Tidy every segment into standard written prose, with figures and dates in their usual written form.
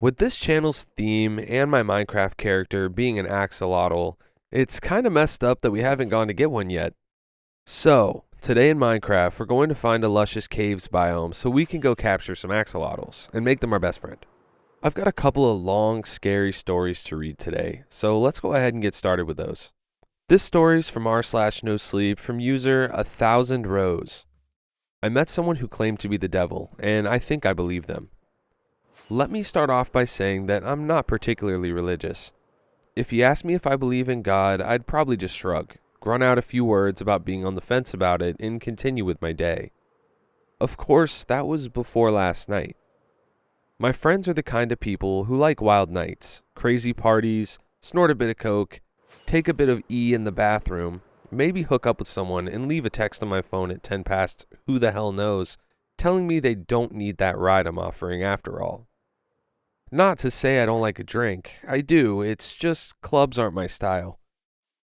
With this channel's theme and my Minecraft character being an axolotl, it's kind of messed up that we haven't gone to get one yet. So, today in Minecraft, we're going to find a luscious caves biome so we can go capture some axolotls and make them our best friend. I've got a couple of long, scary stories to read today, so let's go ahead and get started with those. This story's from r/no sleep from user 1000rose. I met someone who claimed to be the devil, and I think I believe them. Let me start off by saying that I'm not particularly religious. If you ask me if I believe in God, I'd probably just shrug, grunt out a few words about being on the fence about it, and continue with my day. Of course, that was before last night. My friends are the kind of people who like wild nights, crazy parties, snort a bit of coke, take a bit of E in the bathroom, maybe hook up with someone and leave a text on my phone at 10 past who the hell knows, telling me they don't need that ride I'm offering after all. Not to say I don't like a drink. I do, it's just clubs aren't my style.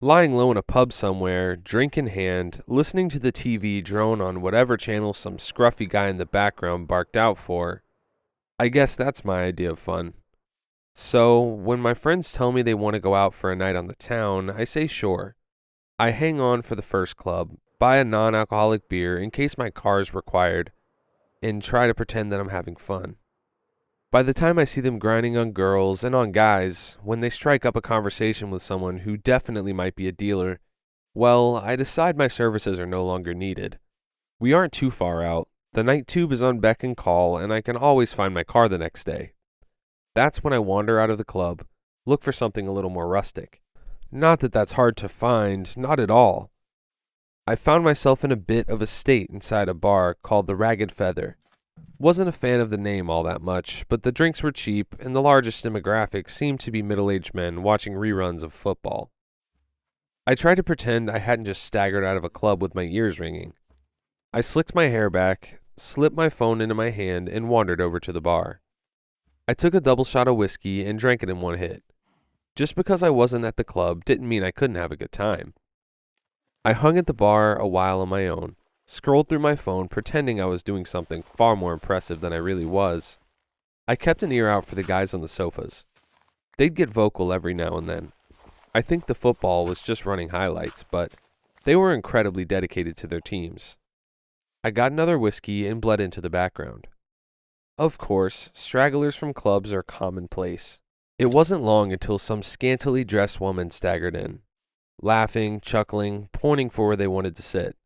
Lying low in a pub somewhere, drink in hand, listening to the TV drone on whatever channel some scruffy guy in the background barked out for, I guess that's my idea of fun. So, when my friends tell me they want to go out for a night on the town, I say sure. I hang on for the first club, buy a non-alcoholic beer in case my car is required, and try to pretend that I'm having fun. By the time I see them grinding on girls and on guys, when they strike up a conversation with someone who definitely might be a dealer, well, I decide my services are no longer needed. We aren't too far out. The night tube is on beck and call, and I can always find my car the next day. That's when I wander out of the club, look for something a little more rustic. Not that that's hard to find, not at all. I found myself in a bit of a state inside a bar called the Ragged Feather. Wasn't a fan of the name all that much, but the drinks were cheap, and the largest demographic seemed to be middle-aged men watching reruns of football. I tried to pretend I hadn't just staggered out of a club with my ears ringing. I slicked my hair back, slipped my phone into my hand, and wandered over to the bar. I took a double shot of whiskey and drank it in one hit. Just because I wasn't at the club didn't mean I couldn't have a good time. I hung at the bar a while on my own, scrolled through my phone pretending I was doing something far more impressive than I really was. I kept an ear out for the guys on the sofas. They'd get vocal every now and then. I think the football was just running highlights, but they were incredibly dedicated to their teams. I got another whiskey and bled into the background. Of course, stragglers from clubs are commonplace. It wasn't long until some scantily dressed woman staggered in, laughing, chuckling, pointing for where they wanted to sit.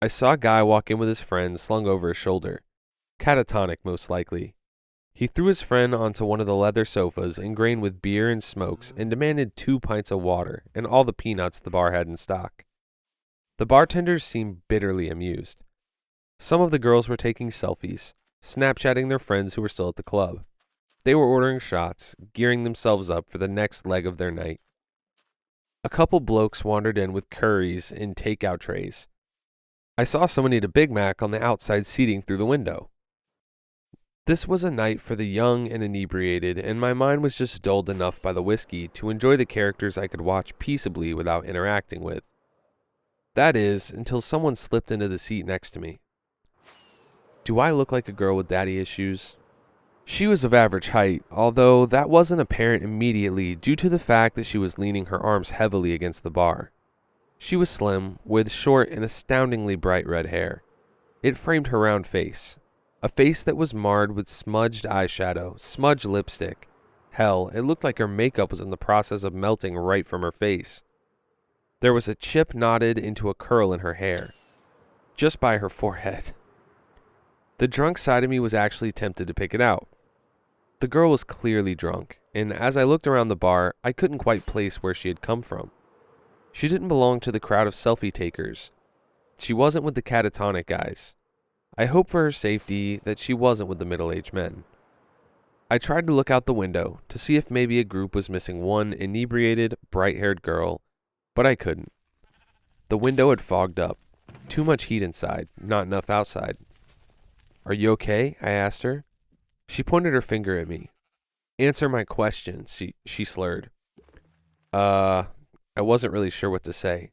I saw a guy walk in with his friend slung over his shoulder. Catatonic, most likely. He threw his friend onto one of the leather sofas ingrained with beer and smokes and demanded 2 pints of water and all the peanuts the bar had in stock. The bartenders seemed bitterly amused. Some of the girls were taking selfies, Snapchatting their friends who were still at the club. They were ordering shots, gearing themselves up for the next leg of their night. A couple blokes wandered in with curries in takeout trays. I saw someone eat a Big Mac on the outside seating through the window. This was a night for the young and inebriated, and my mind was just dulled enough by the whiskey to enjoy the characters I could watch peaceably without interacting with. That is, until someone slipped into the seat next to me. Do I look like a girl with daddy issues? She was of average height, although that wasn't apparent immediately due to the fact that she was leaning her arms heavily against the bar. She was slim, with short and astoundingly bright red hair. It framed her round face, a face that was marred with smudged eyeshadow, smudged lipstick. Hell, it looked like her makeup was in the process of melting right from her face. There was a chip knotted into a curl in her hair, just by her forehead. The drunk side of me was actually tempted to pick it out. The girl was clearly drunk, and as I looked around the bar, I couldn't quite place where she had come from. She didn't belong to the crowd of selfie takers. She wasn't with the catatonic guys. I hoped for her safety that she wasn't with the middle-aged men. I tried to look out the window to see if maybe a group was missing one inebriated, bright-haired girl, but I couldn't. The window had fogged up. Too much heat inside, not enough outside. "Are you okay?" I asked her. She pointed her finger at me. "Answer my question," she slurred. I wasn't really sure what to say.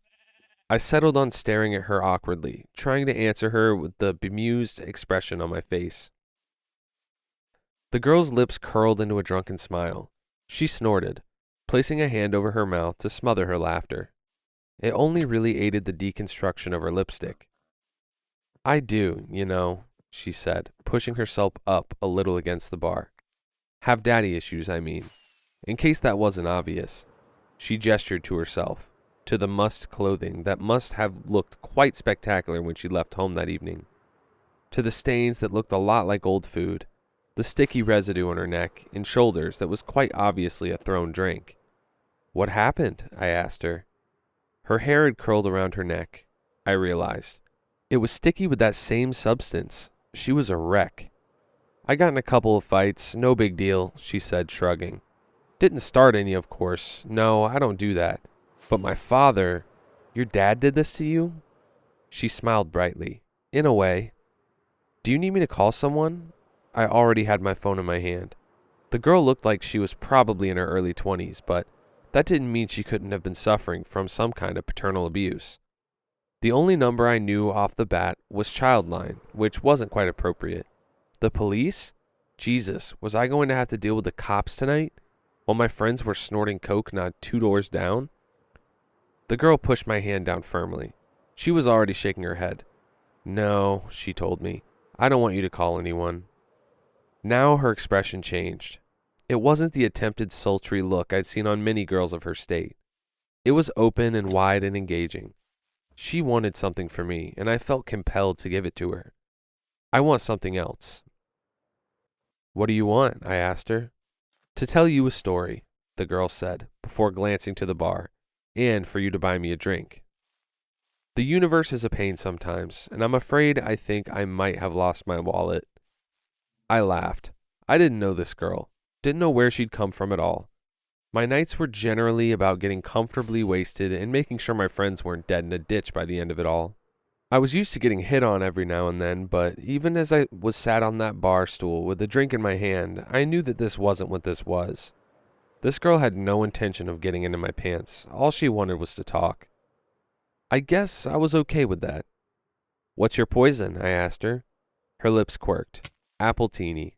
I settled on staring at her awkwardly, trying to answer her with the bemused expression on my face. The girl's lips curled into a drunken smile. She snorted, placing a hand over her mouth to smother her laughter. It only really aided the deconstruction of her lipstick. I do, she said, pushing herself up a little against the bar. Have daddy issues, I mean. In case that wasn't obvious. She gestured to herself, to the mussed clothing that must have looked quite spectacular when she left home that evening, to the stains that looked a lot like old food, the sticky residue on her neck and shoulders that was quite obviously a thrown drink. What happened? I asked her. Her hair had curled around her neck, I realized. It was sticky with that same substance. She was a wreck. I got in a couple of fights, no big deal, she said, shrugging. Didn't start any, of course. No, I don't do that. But my father... Your dad did this to you? She smiled brightly. In a way. Do you need me to call someone? I already had my phone in my hand. The girl looked like she was probably in her early 20s, but that didn't mean she couldn't have been suffering from some kind of paternal abuse. The only number I knew off the bat was Childline, which wasn't quite appropriate. The police? Jesus, was I going to have to deal with the cops tonight? While my friends were snorting coke not 2 doors down? The girl pushed my hand down firmly. She was already shaking her head. No, she told me. I don't want you to call anyone. Now her expression changed. It wasn't the attempted sultry look I'd seen on many girls of her state. It was open and wide and engaging. She wanted something from me, and I felt compelled to give it to her. I want something else. What do you want? I asked her. To tell you a story, the girl said, before glancing to the bar, and for you to buy me a drink. The universe is a pain sometimes, and I'm afraid I think I might have lost my wallet. I laughed. I didn't know this girl. Didn't know where she'd come from at all. My nights were generally about getting comfortably wasted and making sure my friends weren't dead in a ditch by the end of it all. I was used to getting hit on every now and then, but even as I was sat on that bar stool with a drink in my hand, I knew that this wasn't what this was. This girl had no intention of getting into my pants. All she wanted was to talk. I guess I was okay with that. What's your poison? I asked her. Her lips quirked. Appletini.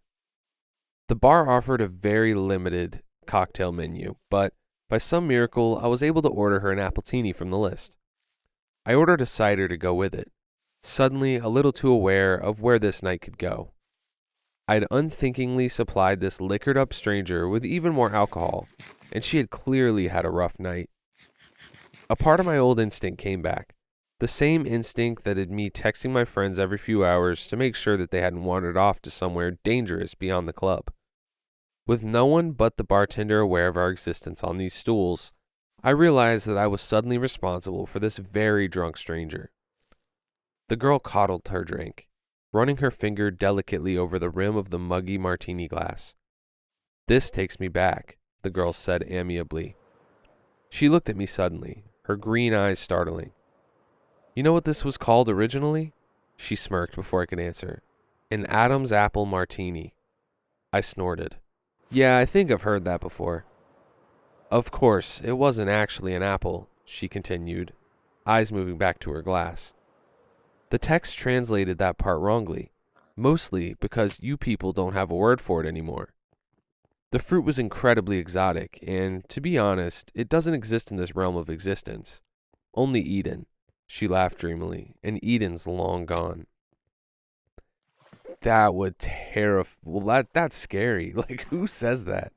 The bar offered a very limited cocktail menu, but by some miracle, I was able to order her an appletini from the list. I ordered a cider to go with it, suddenly a little too aware of where this night could go. I'd unthinkingly supplied this liquored-up stranger with even more alcohol, and she had clearly had a rough night. A part of my old instinct came back, the same instinct that had me texting my friends every few hours to make sure that they hadn't wandered off to somewhere dangerous beyond the club. With no one but the bartender aware of our existence on these stools, I realized that I was suddenly responsible for this very drunk stranger. The girl coddled her drink, running her finger delicately over the rim of the muggy martini glass. This takes me back, the girl said amiably. She looked at me suddenly, her green eyes startling. You know what this was called originally? She smirked before I could answer. An Adam's apple martini. I snorted. Yeah, I think I've heard that before. Of course, it wasn't actually an apple, she continued, eyes moving back to her glass. The text translated that part wrongly, mostly because you people don't have a word for it anymore. The fruit was incredibly exotic, and, to be honest, it doesn't exist in this realm of existence. Only Eden, she laughed dreamily, and Eden's long gone. That would that's scary. Like, who says that?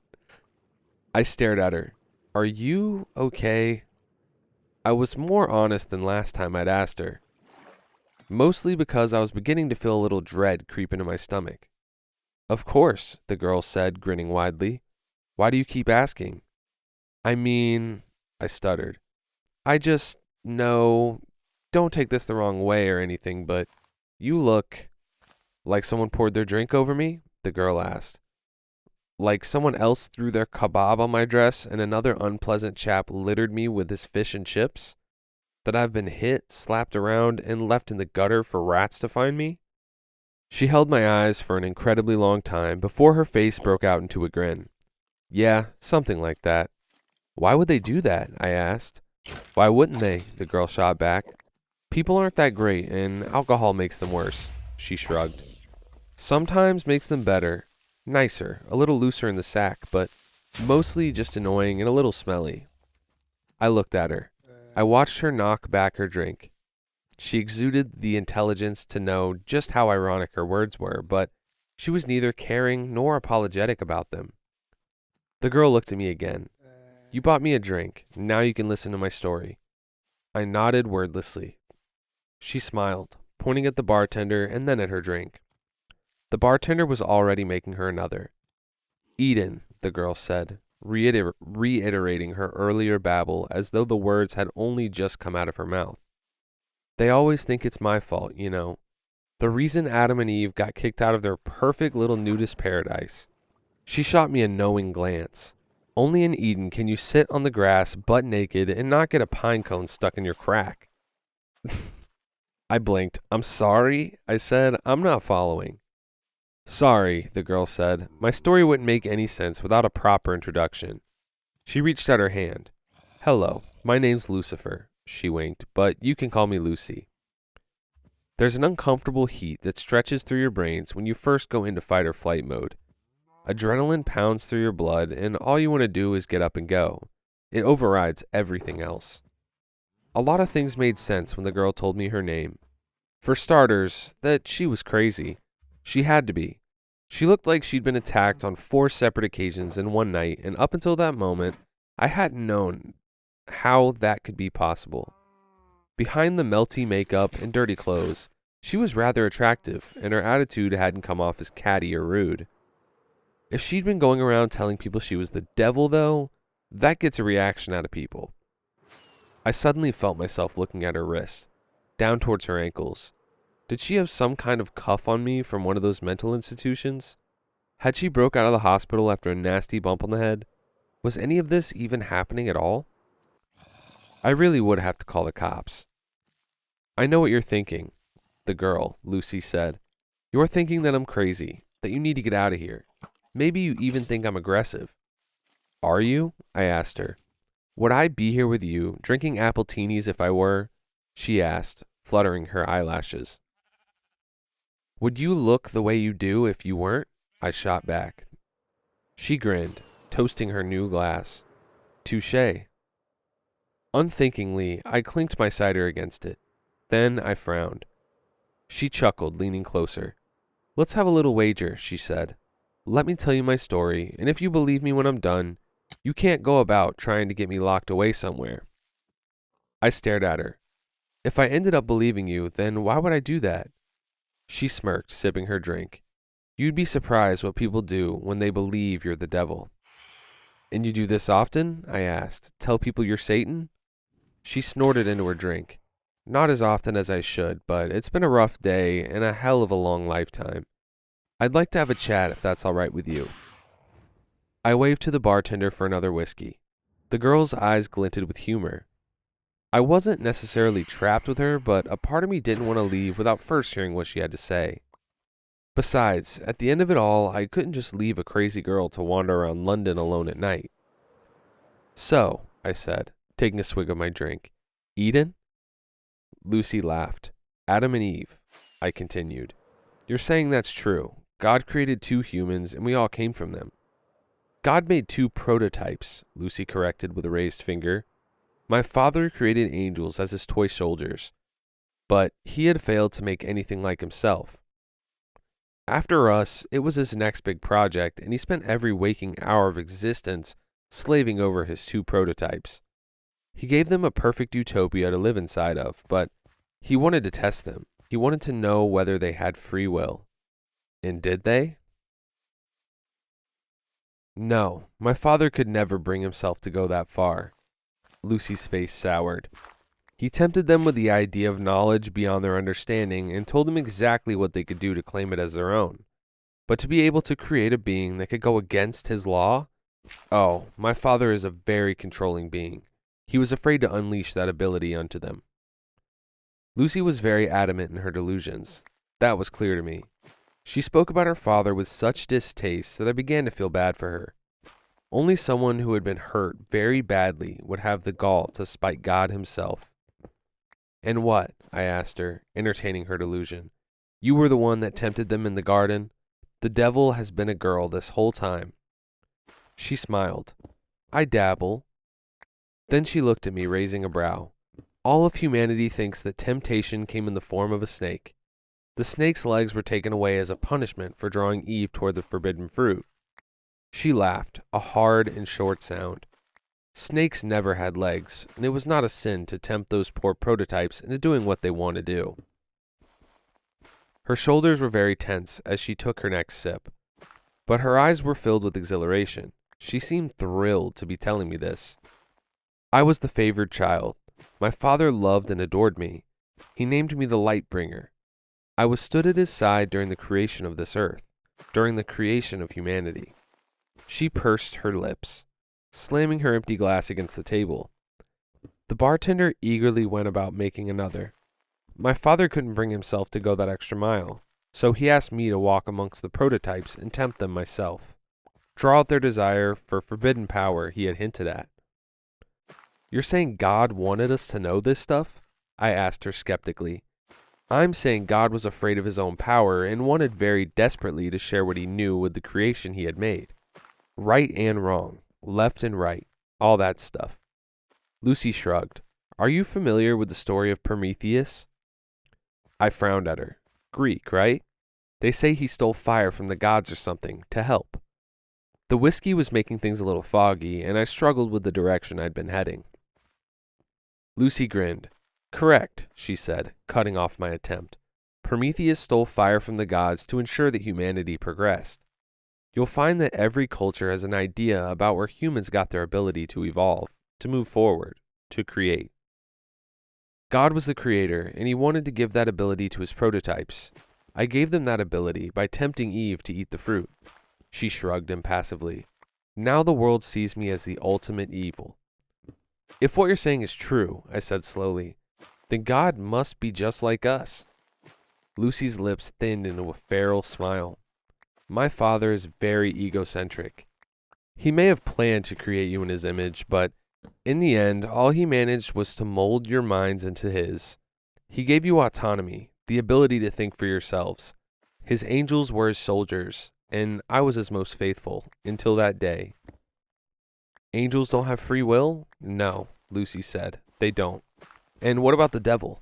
I stared at her. Are you okay? I was more honest than last time I'd asked her. Mostly because I was beginning to feel a little dread creep into my stomach. Of course, the girl said, grinning widely. Why do you keep asking? I mean, I stuttered. No, don't take this the wrong way or anything, but you look... Like someone poured their drink over me? The girl asked. Like someone else threw their kebab on my dress and another unpleasant chap littered me with his fish and chips? That I've been hit, slapped around, and left in the gutter for rats to find me? She held my eyes for an incredibly long time before her face broke out into a grin. Yeah, something like that. Why would they do that? I asked. Why wouldn't they? The girl shot back. People aren't that great, and alcohol makes them worse. She shrugged. Sometimes makes them better. Nicer, a little looser in the sack, but mostly just annoying and a little smelly. I looked at her. I watched her knock back her drink. She exuded the intelligence to know just how ironic her words were, but she was neither caring nor apologetic about them. The girl looked at me again. You bought me a drink. Now you can listen to my story. I nodded wordlessly. She smiled, pointing at the bartender and then at her drink. The bartender was already making her another. Eden, the girl said, reiterating her earlier babble as though the words had only just come out of her mouth. They always think it's my fault, you know. The reason Adam and Eve got kicked out of their perfect little nudist paradise. She shot me a knowing glance. Only in Eden can you sit on the grass butt naked and not get a pine cone stuck in your crack. I blinked. I'm sorry, I said. I'm not following. Sorry, the girl said. My story wouldn't make any sense without a proper introduction. She reached out her hand. Hello, my name's Lucifer, she winked, but you can call me Lucy. There's an uncomfortable heat that stretches through your brains when you first go into fight or flight mode. Adrenaline pounds through your blood, and all you want to do is get up and go. It overrides everything else. A lot of things made sense when the girl told me her name. For starters, that she was crazy. She had to be. She looked like she'd been attacked on 4 separate occasions in one night, and up until that moment, I hadn't known how that could be possible. Behind the melty makeup and dirty clothes, she was rather attractive, and her attitude hadn't come off as catty or rude. If she'd been going around telling people she was the devil, though, that gets a reaction out of people. I suddenly felt myself looking at her wrist, down towards her ankles. Did she have some kind of cuff on me from one of those mental institutions? Had she broke out of the hospital after a nasty bump on the head? Was any of this even happening at all? I really would have to call the cops. I know what you're thinking, the girl, Lucy, said. You're thinking that I'm crazy, that you need to get out of here. Maybe you even think I'm aggressive. Are you? I asked her. Would I be here with you, drinking apple teenies if I were? She asked, fluttering her eyelashes. Would you look the way you do if you weren't? I shot back. She grinned, toasting her new glass. Touché. Unthinkingly, I clinked my cider against it. Then I frowned. She chuckled, leaning closer. Let's have a little wager, she said. Let me tell you my story, and if you believe me when I'm done, you can't go about trying to get me locked away somewhere. I stared at her. If I ended up believing you, then why would I do that? She smirked, sipping her drink. You'd be surprised what people do when they believe you're the devil. And you do this often? I asked. Tell people you're Satan? She snorted into her drink. Not as often as I should, but it's been a rough day and a hell of a long lifetime. I'd like to have a chat if that's all right with you. I waved to the bartender for another whiskey. The girl's eyes glinted with humor. I wasn't necessarily trapped with her, but a part of me didn't want to leave without first hearing what she had to say. Besides, at the end of it all, I couldn't just leave a crazy girl to wander around London alone at night. So, I said, taking a swig of my drink. Eden? Lucy laughed. Adam and Eve, I continued. You're saying that's true. God created 2 humans, and we all came from them. God made 2 prototypes, Lucy corrected with a raised finger. My father created angels as his toy soldiers, but he had failed to make anything like himself. After us, it was his next big project, and he spent every waking hour of existence slaving over his 2 prototypes. He gave them a perfect utopia to live inside of, but he wanted to test them. He wanted to know whether they had free will. And did they? No, my father could never bring himself to go that far. Lucy's face soured. He tempted them with the idea of knowledge beyond their understanding and told them exactly what they could do to claim it as their own. But to be able to create a being that could go against his law? Oh, my father is a very controlling being. He was afraid to unleash that ability unto them. Lucy was very adamant in her delusions. That was clear to me. She spoke about her father with such distaste that I began to feel bad for her. Only someone who had been hurt very badly would have the gall to spite God himself. And what? I asked her, entertaining her delusion. You were the one that tempted them in the garden? The devil has been a girl this whole time. She smiled. I dabble. Then she looked at me, raising a brow. All of humanity thinks that temptation came in the form of a snake. The snake's legs were taken away as a punishment for drawing Eve toward the forbidden fruit. She laughed, a hard and short sound. Snakes never had legs, and it was not a sin to tempt those poor prototypes into doing what they want to do. Her shoulders were very tense as she took her next sip, but her eyes were filled with exhilaration. She seemed thrilled to be telling me this. I was the favored child. My father loved and adored me. He named me the Light Bringer. I was stood at his side during the creation of this earth, during the creation of humanity. She pursed her lips, slamming her empty glass against the table. The bartender eagerly went about making another. My father couldn't bring himself to go that extra mile, so he asked me to walk amongst the prototypes and tempt them myself, draw out their desire for forbidden power he had hinted at. You're saying God wanted us to know this stuff? I asked her skeptically. I'm saying God was afraid of his own power and wanted very desperately to share what he knew with the creation he had made. Right and wrong, left and right, all that stuff. Lucy shrugged. Are you familiar with the story of Prometheus? I frowned at her. Greek, right? They say he stole fire from the gods or something to help. The whiskey was making things a little foggy, and I struggled with the direction I'd been heading. Lucy grinned. Correct, she said, cutting off my attempt. Prometheus stole fire from the gods to ensure that humanity progressed. You'll find that every culture has an idea about where humans got their ability to evolve, to move forward, to create. God was the creator, and he wanted to give that ability to his prototypes. I gave them that ability by tempting Eve to eat the fruit. She shrugged impassively. Now the world sees me as the ultimate evil. If what you're saying is true, I said slowly, then God must be just like us. Lucy's lips thinned into a feral smile. My father is very egocentric. He may have planned to create you in his image, but in the end, all he managed was to mold your minds into his. He gave you autonomy, the ability to think for yourselves. His angels were his soldiers, and I was his most faithful, until that day. Angels don't have free will? No, Lucy said. They don't. And what about the devil?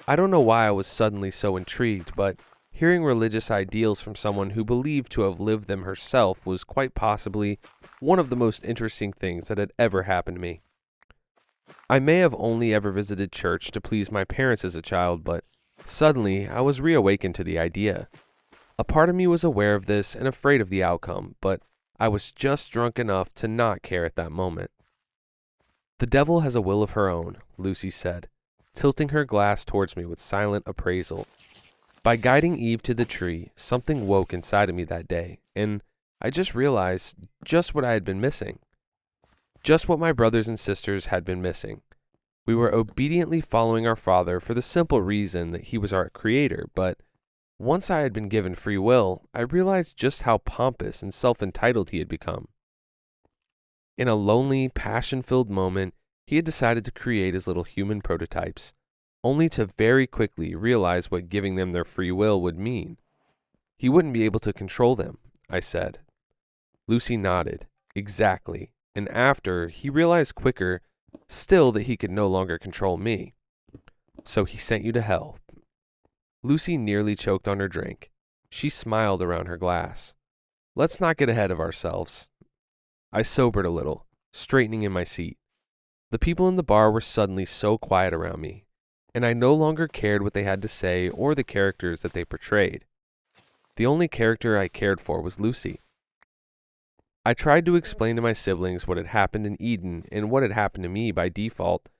I don't know why I was suddenly so intrigued, but hearing religious ideals from someone who believed to have lived them herself was quite possibly one of the most interesting things that had ever happened to me. I may have only ever visited church to please my parents as a child, but suddenly I was reawakened to the idea. A part of me was aware of this and afraid of the outcome, but I was just drunk enough to not care at that moment. The devil has a will of her own, Lucy said, tilting her glass towards me with silent appraisal. By guiding Eve to the tree, something woke inside of me that day, and I just realized just what I had been missing. Just what my brothers and sisters had been missing. We were obediently following our father for the simple reason that he was our creator, but once I had been given free will, I realized just how pompous and self-entitled he had become. In a lonely, passion-filled moment, he had decided to create his little human prototypes, only to very quickly realize what giving them their free will would mean. He wouldn't be able to control them, I said. Lucy nodded. Exactly. And after, he realized quicker, still, that he could no longer control me. So he sent you to hell. Lucy nearly choked on her drink. She smiled around her glass. Let's not get ahead of ourselves. I sobered a little, straightening in my seat. The people in the bar were suddenly so quiet around me, and I no longer cared what they had to say or the characters that they portrayed. The only character I cared for was Lucy. I tried to explain to my siblings what had happened in Eden and what had happened to me by default,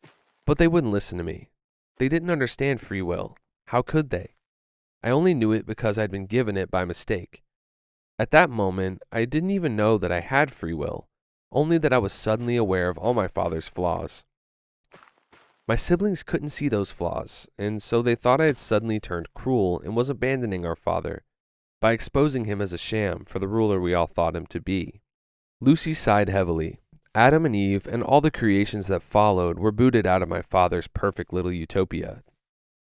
but they wouldn't listen to me. They didn't understand free will. How could they? I only knew it because I'd been given it by mistake. At that moment, I didn't even know that I had free will, only that I was suddenly aware of all my father's flaws. My siblings couldn't see those flaws, and so they thought I had suddenly turned cruel and was abandoning our father by exposing him as a sham for the ruler we all thought him to be. Lucy sighed heavily. Adam and Eve and all the creations that followed were booted out of my father's perfect little utopia.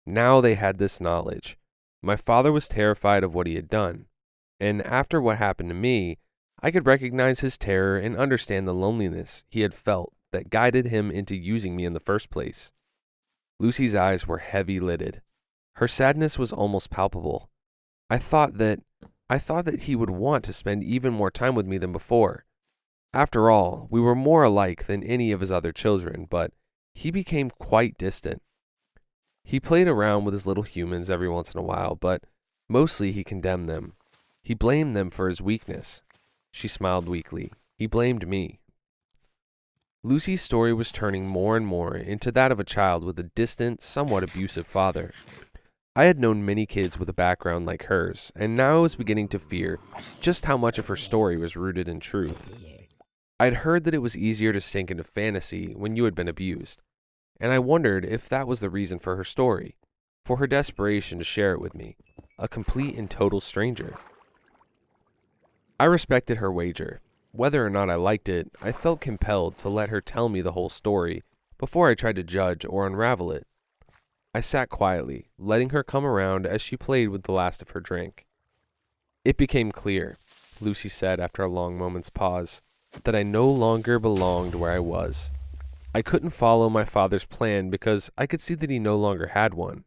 Now they had this knowledge. My father was terrified of what he had done, and after what happened to me, I could recognize his terror and understand the loneliness he had felt that guided him into using me in the first place. Lucy's eyes were heavy-lidded. Her sadness was almost palpable. I thought that he would want to spend even more time with me than before. After all, we were more alike than any of his other children, but he became quite distant. He played around with his little humans every once in a while, but mostly he condemned them. He blamed them for his weakness. She smiled weakly. He blamed me. Lucy's story was turning more and more into that of a child with a distant, somewhat abusive father. I had known many kids with a background like hers, and now I was beginning to fear just how much of her story was rooted in truth. I'd heard that it was easier to sink into fantasy when you had been abused, and I wondered if that was the reason for her story, for her desperation to share it with me, a complete and total stranger. I respected her wager. Whether or not I liked it, I felt compelled to let her tell me the whole story before I tried to judge or unravel it. I sat quietly, letting her come around as she played with the last of her drink. It became clear, Lucy said after a long moment's pause, that I no longer belonged where I was. I couldn't follow my father's plan because I could see that he no longer had one.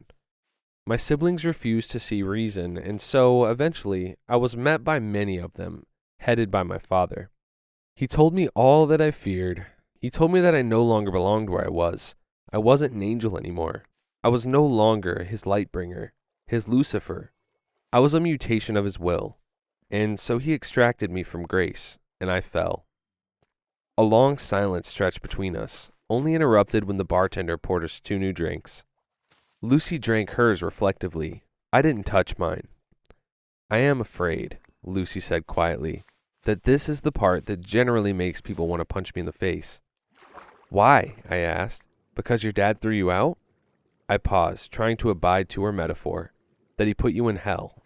My siblings refused to see reason, and so, eventually, I was met by many of them, headed by my father. He told me all that I feared. He told me that I no longer belonged where I was. I wasn't an angel anymore. I was no longer his light bringer, his Lucifer. I was a mutation of his will, and so he extracted me from grace, and I fell. A long silence stretched between us, only interrupted when the bartender poured us 2 new drinks. Lucy drank hers reflectively. I didn't touch mine. I am afraid, Lucy said quietly, that this is the part that generally makes people want to punch me in the face. Why? I asked. Because your dad threw you out? I paused, trying to abide to her metaphor, that he put you in hell.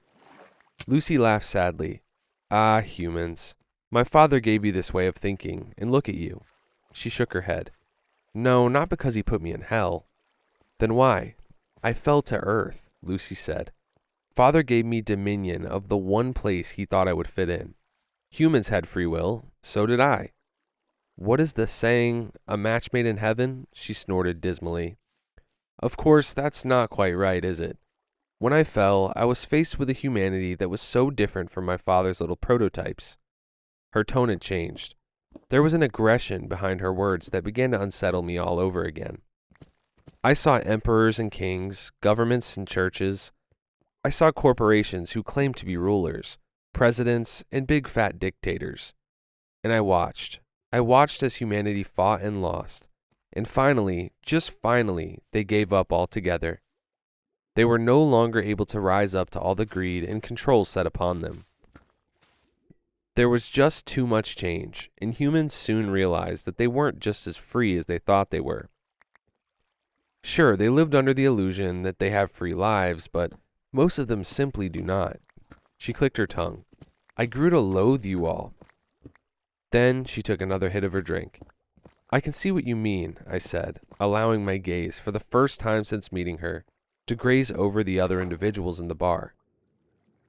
Lucy laughed sadly. Ah, humans. My father gave you this way of thinking, and look at you. She shook her head. No, not because he put me in hell. Then why? I fell to earth, Lucy said. Father gave me dominion of the one place he thought I would fit in. Humans had free will, so did I. What is the saying, a match made in heaven? She snorted dismally. Of course, that's not quite right, is it? When I fell, I was faced with a humanity that was so different from my father's little prototypes. Her tone had changed. There was an aggression behind her words that began to unsettle me all over again. I saw emperors and kings, governments and churches. I saw corporations who claimed to be rulers, presidents, and big fat dictators. And I watched. I watched as humanity fought and lost. And finally, just finally, they gave up altogether. They were no longer able to rise up to all the greed and control set upon them. There was just too much change, and humans soon realized that they weren't just as free as they thought they were. Sure, they lived under the illusion that they have free lives, but most of them simply do not. She clicked her tongue. I grew to loathe you all. Then she took another hit of her drink. I can see what you mean, I said, allowing my gaze, for the first time since meeting her, to graze over the other individuals in the bar.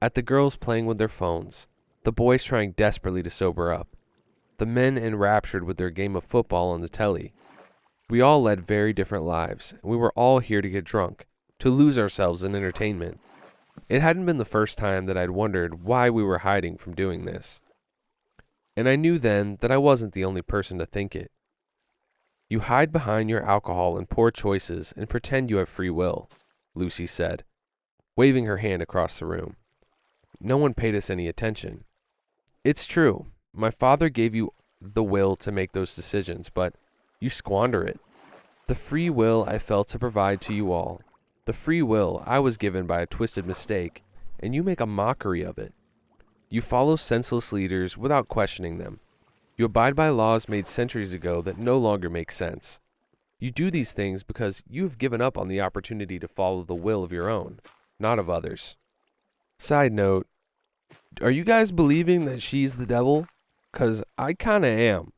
At the girls playing with their phones, the boys trying desperately to sober up, the men enraptured with their game of football on the telly. We all led very different lives, and we were all here to get drunk, to lose ourselves in entertainment. It hadn't been the first time that I'd wondered why we were hiding from doing this. And I knew then that I wasn't the only person to think it. You hide behind your alcohol and poor choices and pretend you have free will, Lucy said, waving her hand across the room. No one paid us any attention. It's true, my father gave you the will to make those decisions, but you squander it. The free will I felt to provide to you all, the free will I was given by a twisted mistake, and you make a mockery of it. You follow senseless leaders without questioning them. You abide by laws made centuries ago that no longer make sense. You do these things because you have given up on the opportunity to follow the will of your own, not of others. Side note, are you guys believing that she's the devil? 'Cause I kinda am.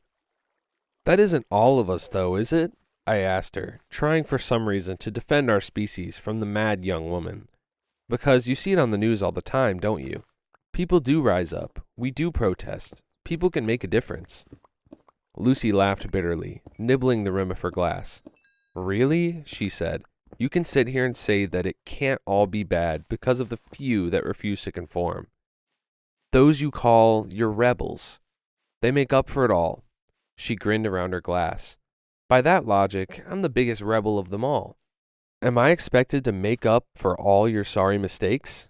That isn't all of us though, is it? I asked her, trying for some reason to defend our species from the mad young woman. Because you see it on the news all the time, don't you? People do rise up. We do protest. People can make a difference. Lucy laughed bitterly, nibbling the rim of her glass. Really? She said. You can sit here and say that it can't all be bad because of the few that refuse to conform. Those you call your rebels. They make up for it all. She grinned around her glass. By that logic, I'm the biggest rebel of them all. Am I expected to make up for all your sorry mistakes?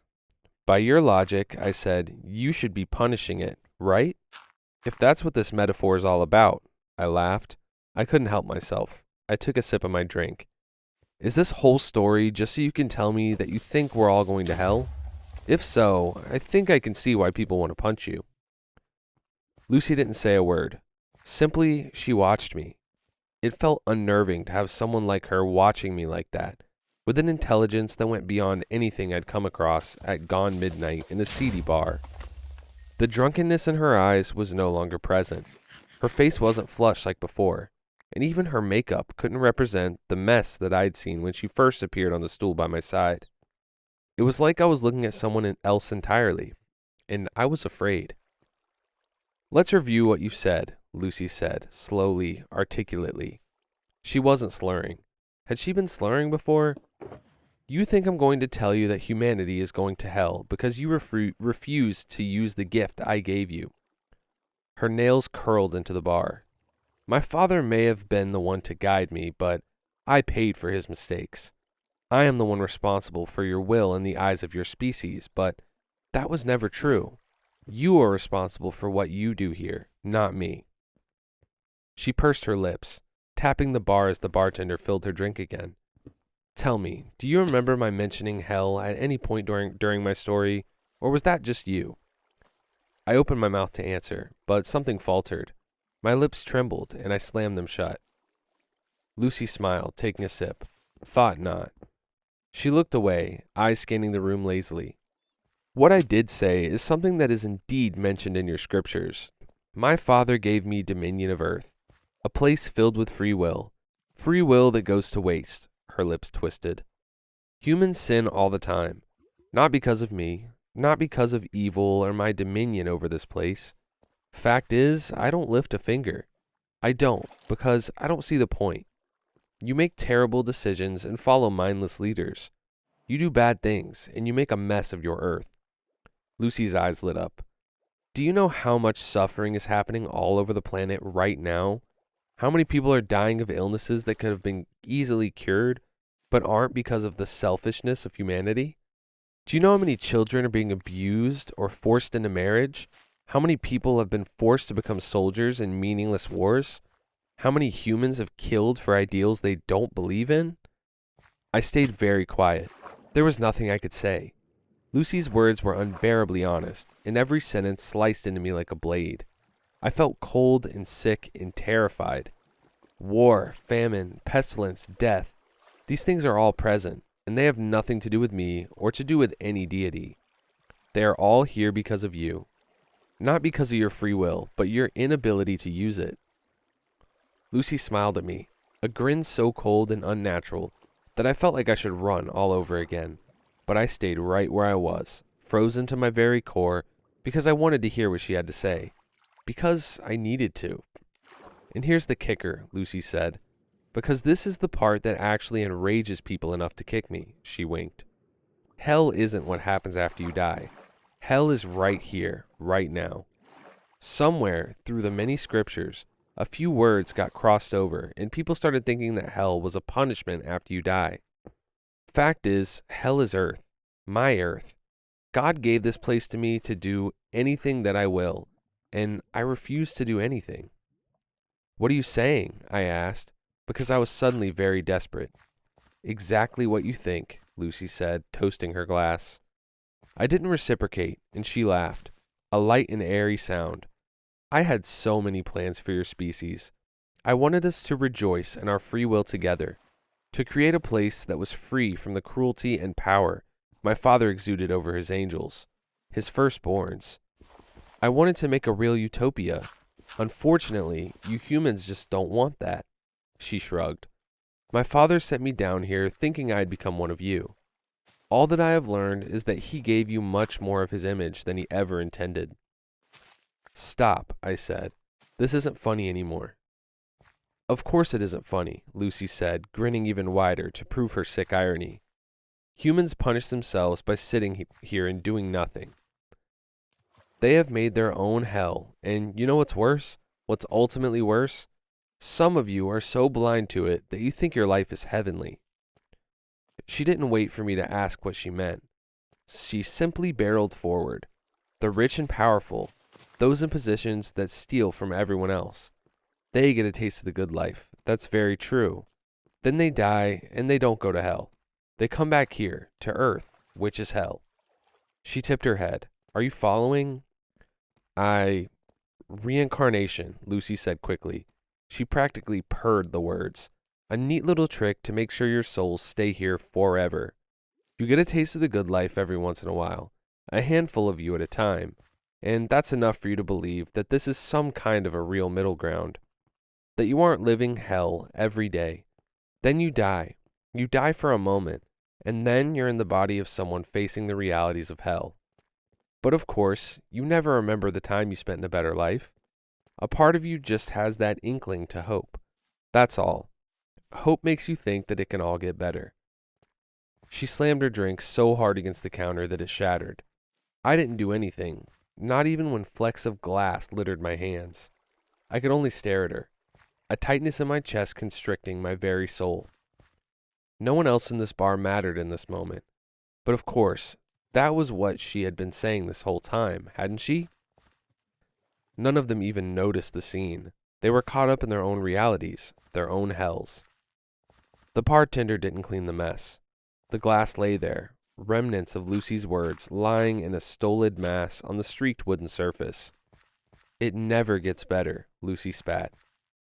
By your logic, I said, you should be punishing it, right? If that's what this metaphor is all about, I laughed. I couldn't help myself. I took a sip of my drink. Is this whole story just so you can tell me that you think we're all going to hell? If so, I think I can see why people want to punch you. Lucy didn't say a word. Simply, she watched me. It felt unnerving to have someone like her watching me like that, with an intelligence that went beyond anything I'd come across at gone midnight in a seedy bar. The drunkenness in her eyes was no longer present. Her face wasn't flushed like before, and even her makeup couldn't represent the mess that I'd seen when she first appeared on the stool by my side. It was like I was looking at someone else entirely, and I was afraid. Let's review what you've said, Lucy said, slowly, articulately. She wasn't slurring. Had she been slurring before? You think I'm going to tell you that humanity is going to hell because you refused to use the gift I gave you. Her nails curled into the bar. My father may have been the one to guide me, but I paid for his mistakes. I am the one responsible for your will in the eyes of your species, but that was never true. You are responsible for what you do here, not me. She pursed her lips, tapping the bar as the bartender filled her drink again. Tell me, do you remember my mentioning hell at any point during my story, or was that just you? I opened my mouth to answer, but something faltered. My lips trembled, and I slammed them shut. Lucy smiled, taking a sip. Thought not. She looked away, eyes scanning the room lazily. What I did say is something that is indeed mentioned in your scriptures. My father gave me dominion of earth, a place filled with free will that goes to waste. Her lips twisted. Humans sin all the time, not because of me, not because of evil or my dominion over this place. Fact is, I don't lift a finger. I don't, because I don't see the point. You make terrible decisions and follow mindless leaders. You do bad things, and you make a mess of your earth. Lucy's eyes lit up. Do you know how much suffering is happening all over the planet right now? How many people are dying of illnesses that could have been easily cured, but aren't because of the selfishness of humanity? Do you know how many children are being abused or forced into marriage? How many people have been forced to become soldiers in meaningless wars? How many humans have killed for ideals they don't believe in? I stayed very quiet. There was nothing I could say. Lucy's words were unbearably honest, and every sentence sliced into me like a blade. I felt cold and sick and terrified. War, famine, pestilence, death. These things are all present, and they have nothing to do with me or to do with any deity. They are all here because of you. Not because of your free will, but your inability to use it. Lucy smiled at me, a grin so cold and unnatural that I felt like I should run all over again. But I stayed right where I was, frozen to my very core, because I wanted to hear what she had to say. Because I needed to. And here's the kicker, Lucy said. Because this is the part that actually enrages people enough to kick me, she winked. Hell isn't what happens after you die. Hell is right here, right now. Somewhere, through the many scriptures, a few words got crossed over, and people started thinking that hell was a punishment after you die. Fact is, hell is earth, my earth. God gave this place to me to do anything that I will, and I refuse to do anything. What are you saying? I asked, because I was suddenly very desperate. Exactly what you think, Lucy said, toasting her glass. I didn't reciprocate, and she laughed, a light and airy sound. I had so many plans for your species. I wanted us to rejoice in our free will together, to create a place that was free from the cruelty and power my father exuded over his angels, his firstborns. I wanted to make a real utopia. Unfortunately, you humans just don't want that. She shrugged. My father sent me down here thinking I'd become one of you. All that I have learned is that he gave you much more of his image than he ever intended." "Stop," I said. "This isn't funny anymore." "Of course it isn't funny," Lucy said, grinning even wider to prove her sick irony. "Humans punish themselves by sitting here and doing nothing. They have made their own hell, and you know what's worse? What's ultimately worse? Some of you are so blind to it that you think your life is heavenly." She didn't wait for me to ask what she meant. She simply barreled forward. "The rich and powerful, those in positions that steal from everyone else, they get a taste of the good life. That's very true. Then they die, and they don't go to hell. They come back here, to Earth, which is hell." She tipped her head. "Are you following?" Reincarnation," Lucy said quickly. She practically purred the words. "A neat little trick to make sure your souls stay here forever. You get a taste of the good life every once in a while, a handful of you at a time, and that's enough for you to believe that this is some kind of a real middle ground, that you aren't living hell every day. Then you die. You die for a moment, and then you're in the body of someone facing the realities of hell. But of course, you never remember the time you spent in a better life. A part of you just has that inkling to hope. That's all. Hope makes you think that it can all get better." She slammed her drink so hard against the counter that it shattered. I didn't do anything, not even when flecks of glass littered my hands. I could only stare at her, a tightness in my chest constricting my very soul. No one else in this bar mattered in this moment, but of course, that was what she had been saying this whole time, hadn't she? None of them even noticed the scene. They were caught up in their own realities, their own hells. The bartender didn't clean the mess. The glass lay there, remnants of Lucy's words lying in a stolid mass on the streaked wooden surface. "It never gets better," Lucy spat.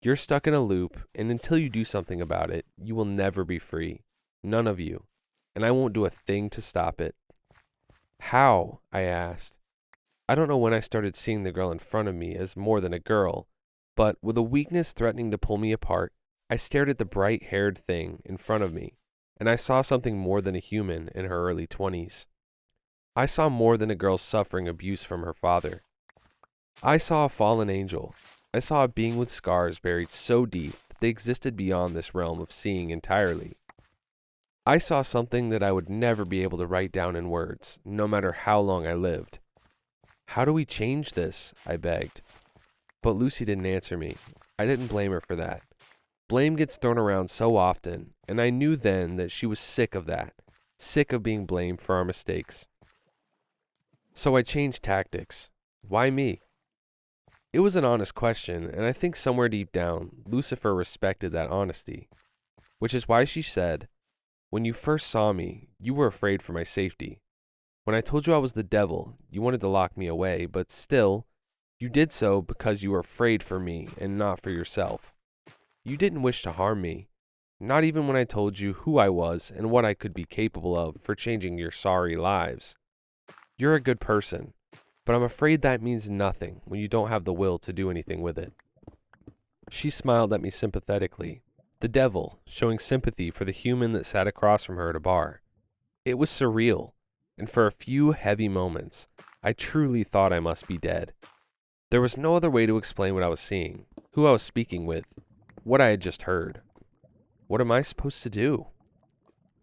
"You're stuck in a loop, and until you do something about it, you will never be free. None of you. And I won't do a thing to stop it." "How?" I asked. I don't know when I started seeing the girl in front of me as more than a girl, but with a weakness threatening to pull me apart, I stared at the bright-haired thing in front of me, and I saw something more than a human in her early 20s. I saw more than a girl suffering abuse from her father. I saw a fallen angel. I saw a being with scars buried so deep that they existed beyond this realm of seeing entirely. I saw something that I would never be able to write down in words, no matter how long I lived. "How do we change this?" I begged. But Lucy didn't answer me. I didn't blame her for that. Blame gets thrown around so often, and I knew then that she was sick of that, sick of being blamed for our mistakes. So I changed tactics. Why me? It was an honest question, and I think somewhere deep down, Lucifer respected that honesty. Which is why she said, "When you first saw me, you were afraid for my safety. When I told you I was the devil, you wanted to lock me away, but still, you did so because you were afraid for me and not for yourself. You didn't wish to harm me, not even when I told you who I was and what I could be capable of for changing your sorry lives. You're a good person, but I'm afraid that means nothing when you don't have the will to do anything with it." She smiled at me sympathetically, the devil showing sympathy for the human that sat across from her at a bar. It was surreal, and for a few heavy moments, I truly thought I must be dead. There was no other way to explain what I was seeing, who I was speaking with, what I had just heard. What am I supposed to do?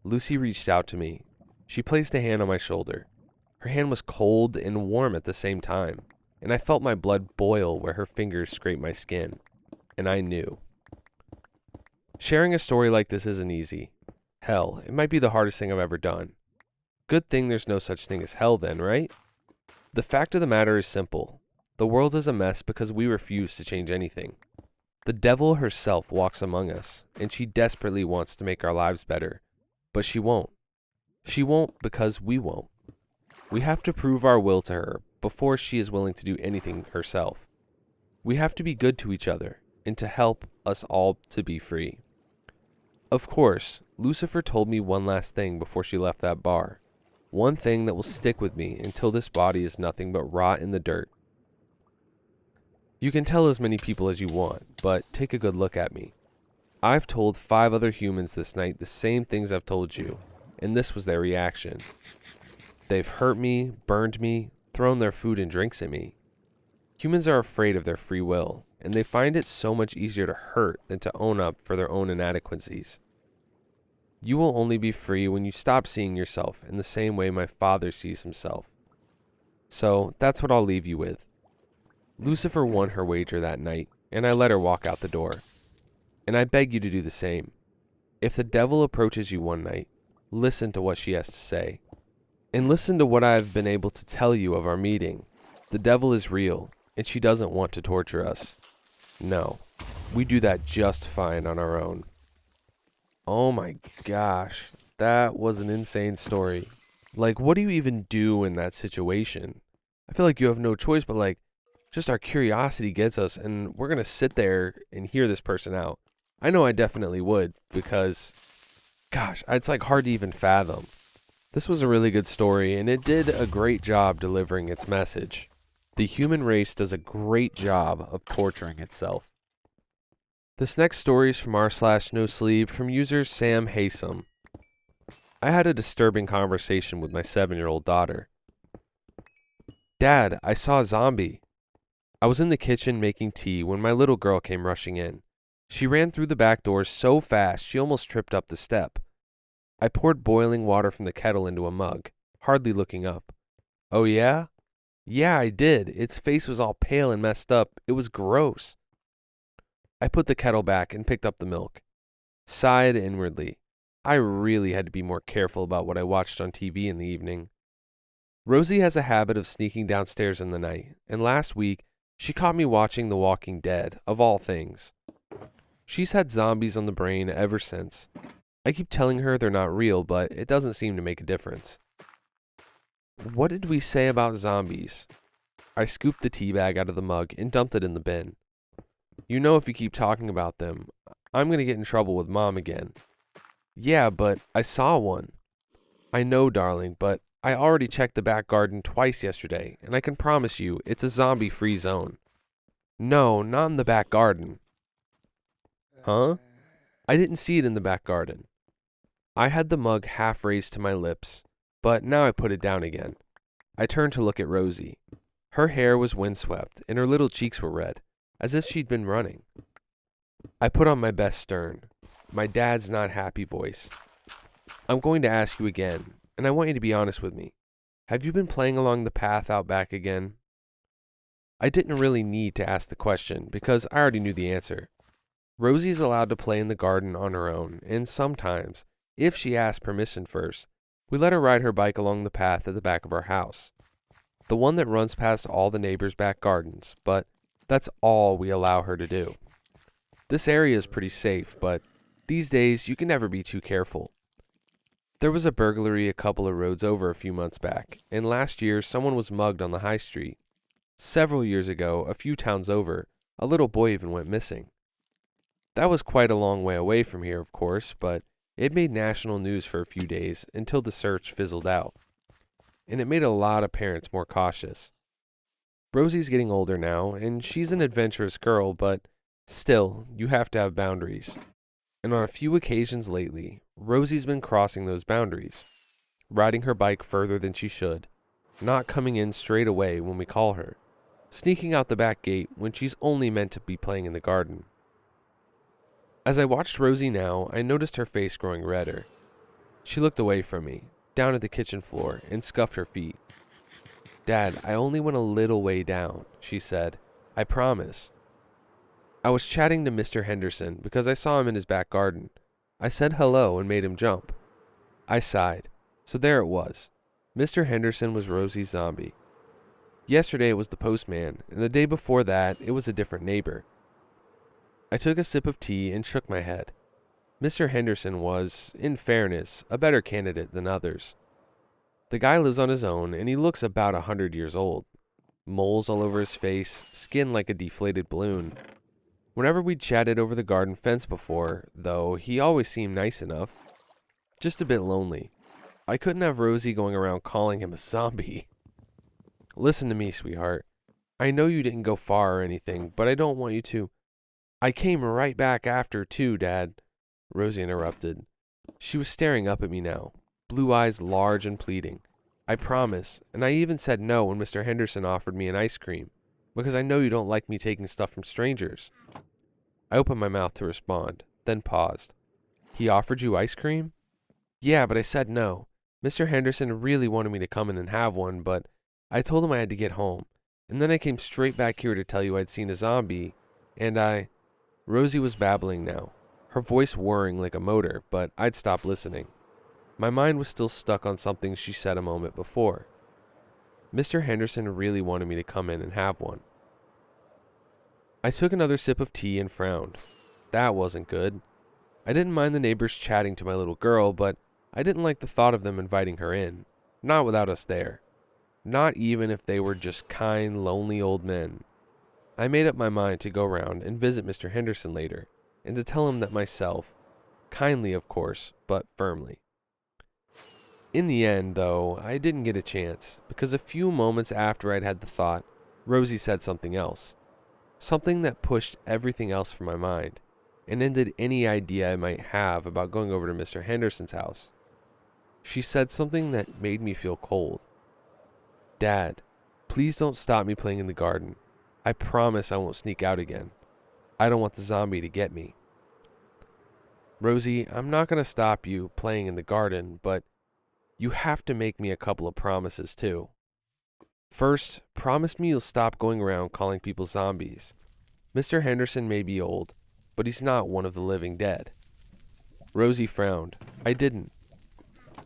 Lucy reached out to me. She placed a hand on my shoulder. Her hand was cold and warm at the same time, and I felt my blood boil where her fingers scraped my skin, and I knew. Sharing a story like this isn't easy. Hell, it might be the hardest thing I've ever done. Good thing there's no such thing as hell then, right? The fact of the matter is simple. The world is a mess because we refuse to change anything. The devil herself walks among us, and she desperately wants to make our lives better, but she won't. She won't because we won't. We have to prove our will to her before she is willing to do anything herself. We have to be good to each other and to help us all to be free. Of course, Lucifer told me one last thing before she left that bar. One thing that will stick with me until this body is nothing but rot in the dirt. You can tell as many people as you want, but take a good look at me. I've told 5 other humans this night the same things I've told you, and this was their reaction. They've hurt me, burned me, thrown their food and drinks at me. Humans are afraid of their free will, and they find it so much easier to hurt than to own up for their own inadequacies. You will only be free when you stop seeing yourself in the same way my father sees himself. So that's what I'll leave you with. Lucifer won her wager that night, and I let her walk out the door. And I beg you to do the same. If the devil approaches you one night, listen to what she has to say. And listen to what I have been able to tell you of our meeting. The devil is real, and she doesn't want to torture us. No, we do that just fine on our own. Oh my gosh, that was an insane story. Like, what do you even do in that situation? I feel like you have no choice, but just our curiosity gets us, and we're going to sit there and hear this person out. I know I definitely would, because, gosh, it's hard to even fathom. This was a really good story, and it did a great job delivering its message. The human race does a great job of torturing itself. This next story is from r/NoSleep from user Sam Haysom. I had a disturbing conversation with my 7-year-old daughter. Dad, I saw a zombie. I was in the kitchen making tea when my little girl came rushing in. She ran through the back door so fast she almost tripped up the step. I poured boiling water from the kettle into a mug, hardly looking up. Oh yeah? Yeah, I did. Its face was all pale and messed up. It was gross. I put the kettle back and picked up the milk. Sighed inwardly. I really had to be more careful about what I watched on TV in the evening. Rosie has a habit of sneaking downstairs in the night, and last week she caught me watching The Walking Dead, of all things. She's had zombies on the brain ever since. I keep telling her they're not real, but it doesn't seem to make a difference. What did we say about zombies? I scooped the tea bag out of the mug and dumped it in the bin. You know, if you keep talking about them, I'm going to get in trouble with Mom again. Yeah, but I saw one. I know, darling, but I already checked the back garden twice yesterday, and I can promise you it's a zombie-free zone. No, not in the back garden. Huh? I didn't see it in the back garden. I had the mug half raised to my lips, but now I put it down again. I turned to look at Rosie. Her hair was windswept, and her little cheeks were red, as if she'd been running. I put on my best stern, my dad's not happy voice. I'm going to ask you again, and I want you to be honest with me. Have you been playing along the path out back again? I didn't really need to ask the question, because I already knew the answer. Rosie's allowed to play in the garden on her own, and sometimes, if she asks permission first, we let her ride her bike along the path at the back of our house. The one that runs past all the neighbors' back gardens, but that's all we allow her to do. This area is pretty safe, but these days you can never be too careful. There was a burglary a couple of roads over a few months back, and last year someone was mugged on the high street. Several years ago, a few towns over, a little boy even went missing. That was quite a long way away from here, of course, but it made national news for a few days until the search fizzled out. And it made a lot of parents more cautious. Rosie's getting older now, and she's an adventurous girl, but still, you have to have boundaries. And on a few occasions lately, Rosie's been crossing those boundaries, riding her bike further than she should, not coming in straight away when we call her, sneaking out the back gate when she's only meant to be playing in the garden. As I watched Rosie now, I noticed her face growing redder. She looked away from me, down at the kitchen floor, and scuffed her feet. Dad, I only went a little way down, she said. I promise. I was chatting to Mr. Henderson because I saw him in his back garden. I said hello and made him jump. I sighed. So there it was. Mr. Henderson was Rosie's zombie. Yesterday it was the postman, and the day before that it was a different neighbor. I took a sip of tea and shook my head. Mr. Henderson was, in fairness, a better candidate than others. The guy lives on his own, and he looks about 100 years old. Moles all over his face, skin like a deflated balloon. Whenever we'd chatted over the garden fence before, though, he always seemed nice enough. Just a bit lonely. I couldn't have Rosie going around calling him a zombie. Listen to me, sweetheart. I know you didn't go far or anything, but I don't want you to. I came right back after, too, Dad, Rosie interrupted. She was staring up at me now, blue eyes large and pleading. I promise, and I even said no when Mr. Henderson offered me an ice cream, because I know you don't like me taking stuff from strangers. I opened my mouth to respond, then paused. He offered you ice cream? Yeah, but I said no. Mr. Henderson really wanted me to come in and have one, but I told him I had to get home, and then I came straight back here to tell you I'd seen a zombie, and Rosie was babbling now, her voice whirring like a motor, but I'd stopped listening. My mind was still stuck on something she said a moment before. Mr. Henderson really wanted me to come in and have one. I took another sip of tea and frowned. That wasn't good. I didn't mind the neighbors chatting to my little girl, but I didn't like the thought of them inviting her in, not without us there. Not even if they were just kind, lonely old men. I made up my mind to go round and visit Mr. Henderson later, and to tell him that myself, kindly of course, but firmly. In the end, though, I didn't get a chance, because a few moments after I'd had the thought, Rosie said something else. Something that pushed everything else from my mind, and ended any idea I might have about going over to Mr. Henderson's house. She said something that made me feel cold. Dad, please don't stop me playing in the garden. I promise I won't sneak out again. I don't want the zombie to get me. Rosie, I'm not going to stop you playing in the garden, but you have to make me a couple of promises too. First, promise me you'll stop going around calling people zombies. Mr. Henderson may be old, but he's not one of the living dead. Rosie frowned. I didn't.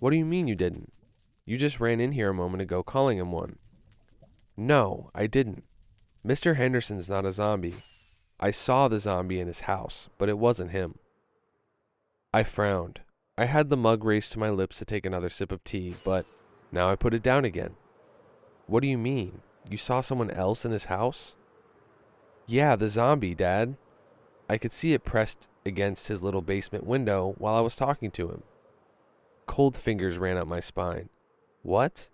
What do you mean you didn't? You just ran in here a moment ago calling him one. No, I didn't. Mr. Henderson's not a zombie. I saw the zombie in his house, but it wasn't him. I frowned. I had the mug raised to my lips to take another sip of tea, but now I put it down again. What do you mean? You saw someone else in his house? Yeah, the zombie, Dad. I could see it pressed against his little basement window while I was talking to him. Cold fingers ran up my spine. What?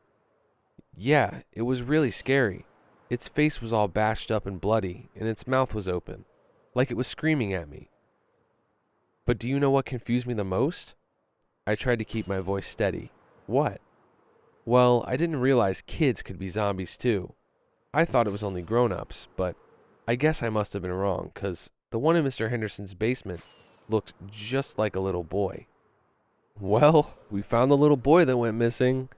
Yeah, it was really scary. Its face was all bashed up and bloody, and its mouth was open, like it was screaming at me. But do you know what confused me the most? I tried to keep my voice steady. What? Well, I didn't realize kids could be zombies too. I thought it was only grown-ups, but I guess I must have been wrong, 'cause the one in Mr. Henderson's basement looked just like a little boy. Well, we found the little boy that went missing.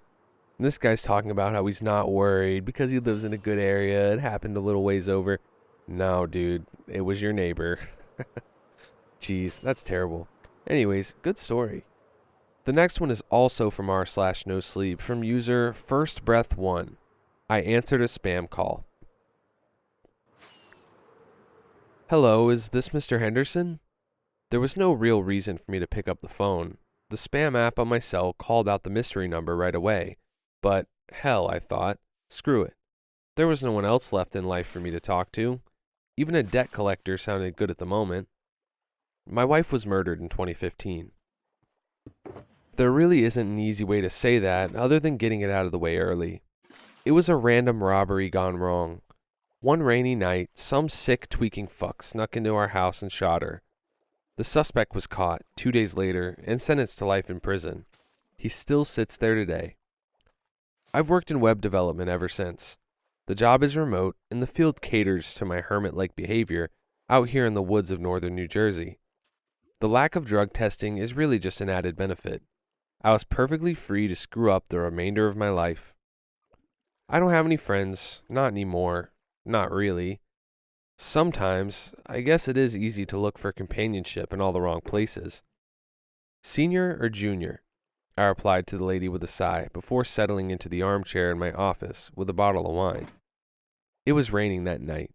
And this guy's talking about how he's not worried because he lives in a good area. It happened a little ways over. No, dude, it was your neighbor. Jeez, that's terrible. Anyways, good story. The next one is also from r/no sleep from user First Breath 1. I answered a spam call. Hello, is this Mr. Henderson? There was no real reason for me to pick up the phone. The spam app on my cell called out the mystery number right away. But, hell, I thought, screw it. There was no one else left in life for me to talk to. Even a debt collector sounded good at the moment. My wife was murdered in 2015. There really isn't an easy way to say that other than getting it out of the way early. It was a random robbery gone wrong. One rainy night, some sick tweaking fuck snuck into our house and shot her. The suspect was caught 2 days later and sentenced to life in prison. He still sits there today. I've worked in web development ever since. The job is remote, and the field caters to my hermit-like behavior out here in the woods of northern New Jersey. The lack of drug testing is really just an added benefit. I was perfectly free to screw up the remainder of my life. I don't have any friends, not anymore, not really. Sometimes, I guess it is easy to look for companionship in all the wrong places. Senior or junior? I replied to the lady with a sigh before settling into the armchair in my office with a bottle of wine. It was raining that night.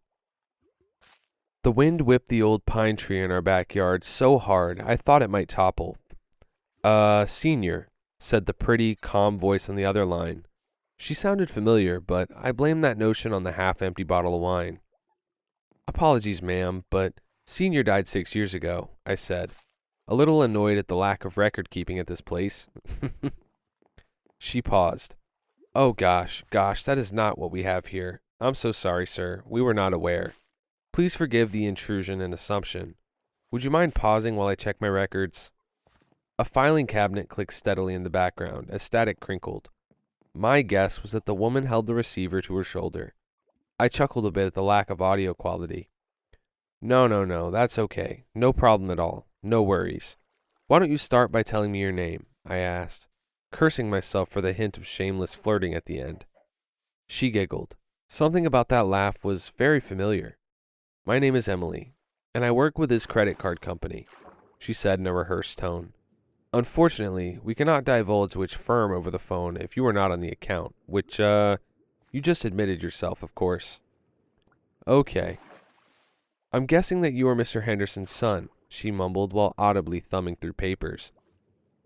The wind whipped the old pine tree in our backyard so hard I thought it might topple. Senior, said the pretty, calm voice on the other line. She sounded familiar, but I blamed that notion on the half-empty bottle of wine. Apologies, ma'am, but Senior died 6 years ago, I said, a little annoyed at the lack of record-keeping at this place. She paused. Oh gosh, that is not what we have here. I'm so sorry, sir. We were not aware. Please forgive the intrusion and assumption. Would you mind pausing while I check my records? A filing cabinet clicked steadily in the background as static crinkled. My guess was that the woman held the receiver to her shoulder. I chuckled a bit at the lack of audio quality. No, that's okay. No problem at all. No worries. Why don't you start by telling me your name? I asked, cursing myself for the hint of shameless flirting at the end. She giggled. Something about that laugh was very familiar. My name is Emily, and I work with his credit card company, she said in a rehearsed tone. Unfortunately, we cannot divulge which firm over the phone if you are not on the account, which, you just admitted yourself, of course. Okay. I'm guessing that you are Mr. Henderson's son, she mumbled while audibly thumbing through papers.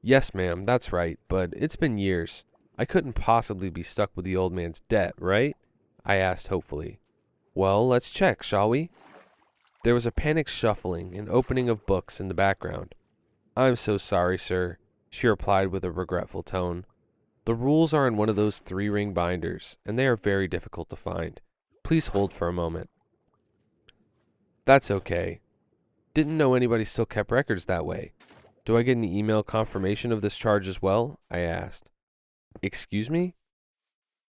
Yes, ma'am, that's right, but it's been years. I couldn't possibly be stuck with the old man's debt, right? I asked hopefully. Well, let's check, shall we? There was a panicked shuffling and opening of books in the background. I'm so sorry, sir, she replied with a regretful tone. The rules are in one of those 3-ring binders, and they are very difficult to find. Please hold for a moment. That's okay. Didn't know anybody still kept records that way. Do I get an email confirmation of this charge as well? I asked. Excuse me?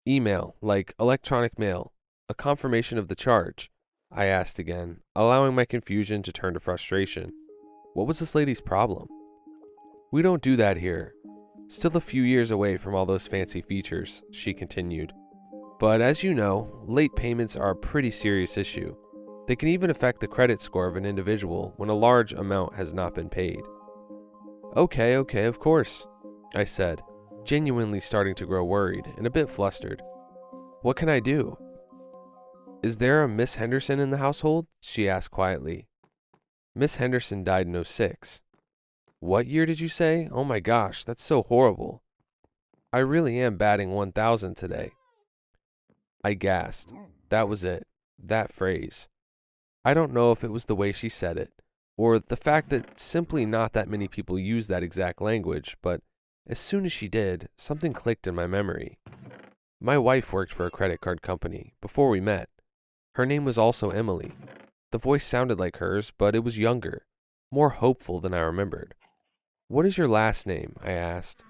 Email, like electronic mail. A confirmation of the charge, I asked again, allowing my confusion to turn to frustration. What was this lady's problem? We don't do that here. Still a few years away from all those fancy features, she continued. But as you know, late payments are a pretty serious issue. They can even affect the credit score of an individual when a large amount has not been paid. Okay, of course, I said, genuinely starting to grow worried and a bit flustered. What can I do? Is there a Miss Henderson in the household? She asked quietly. Miss Henderson died in '06. What year did you say? Oh my gosh, that's so horrible. I really am batting 1,000 today. I gasped. That was it. That phrase. I don't know if it was the way she said it, or the fact that simply not that many people use that exact language, but as soon as she did, something clicked in my memory. My wife worked for a credit card company before we met. Her name was also Emily. The voice sounded like hers, but it was younger, more hopeful than I remembered. What is your last name? I asked.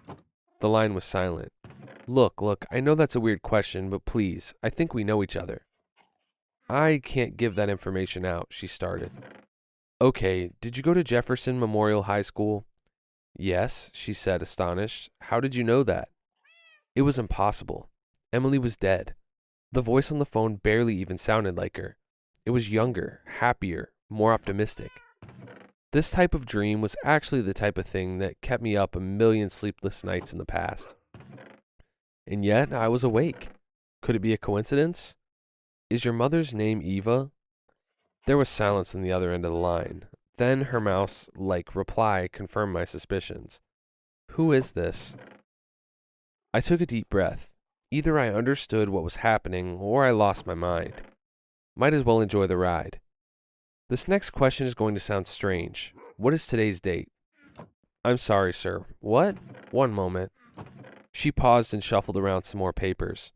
The line was silent. Look, I know that's a weird question, but please, I think we know each other. I can't give that information out, she started. Okay, did you go to Jefferson Memorial High School? Yes, she said, astonished. How did you know that? It was impossible. Emily was dead. The voice on the phone barely even sounded like her. It was younger, happier, more optimistic. This type of dream was actually the type of thing that kept me up a million sleepless nights in the past. And yet, I was awake. Could it be a coincidence? Is your mother's name Eva? There was silence on the other end of the line. Then her mouse-like reply confirmed my suspicions. Who is this? I took a deep breath. Either I understood what was happening, or I lost my mind. Might as well enjoy the ride. This next question is going to sound strange. What is today's date? I'm sorry, sir. What? One moment. She paused and shuffled around some more papers.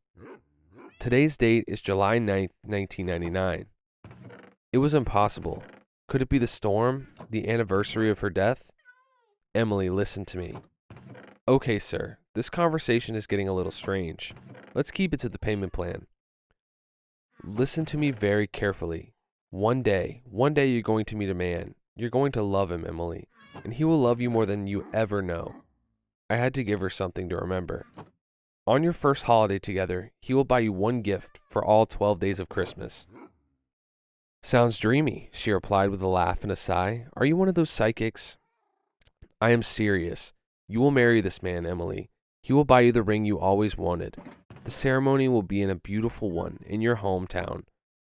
Today's date is July 9th, 1999. It was impossible. Could it be the storm? The anniversary of her death? Emily, listen to me. Okay, sir. This conversation is getting a little strange. Let's keep it to the payment plan. Listen to me very carefully. One day you're going to meet a man. You're going to love him, Emily, and he will love you more than you ever know. I had to give her something to remember. On your first holiday together, he will buy you one gift for all 12 days of Christmas. Sounds dreamy, she replied with a laugh and a sigh. Are you one of those psychics? I am serious. You will marry this man, Emily. He will buy you the ring you always wanted. The ceremony will be in a beautiful one in your hometown.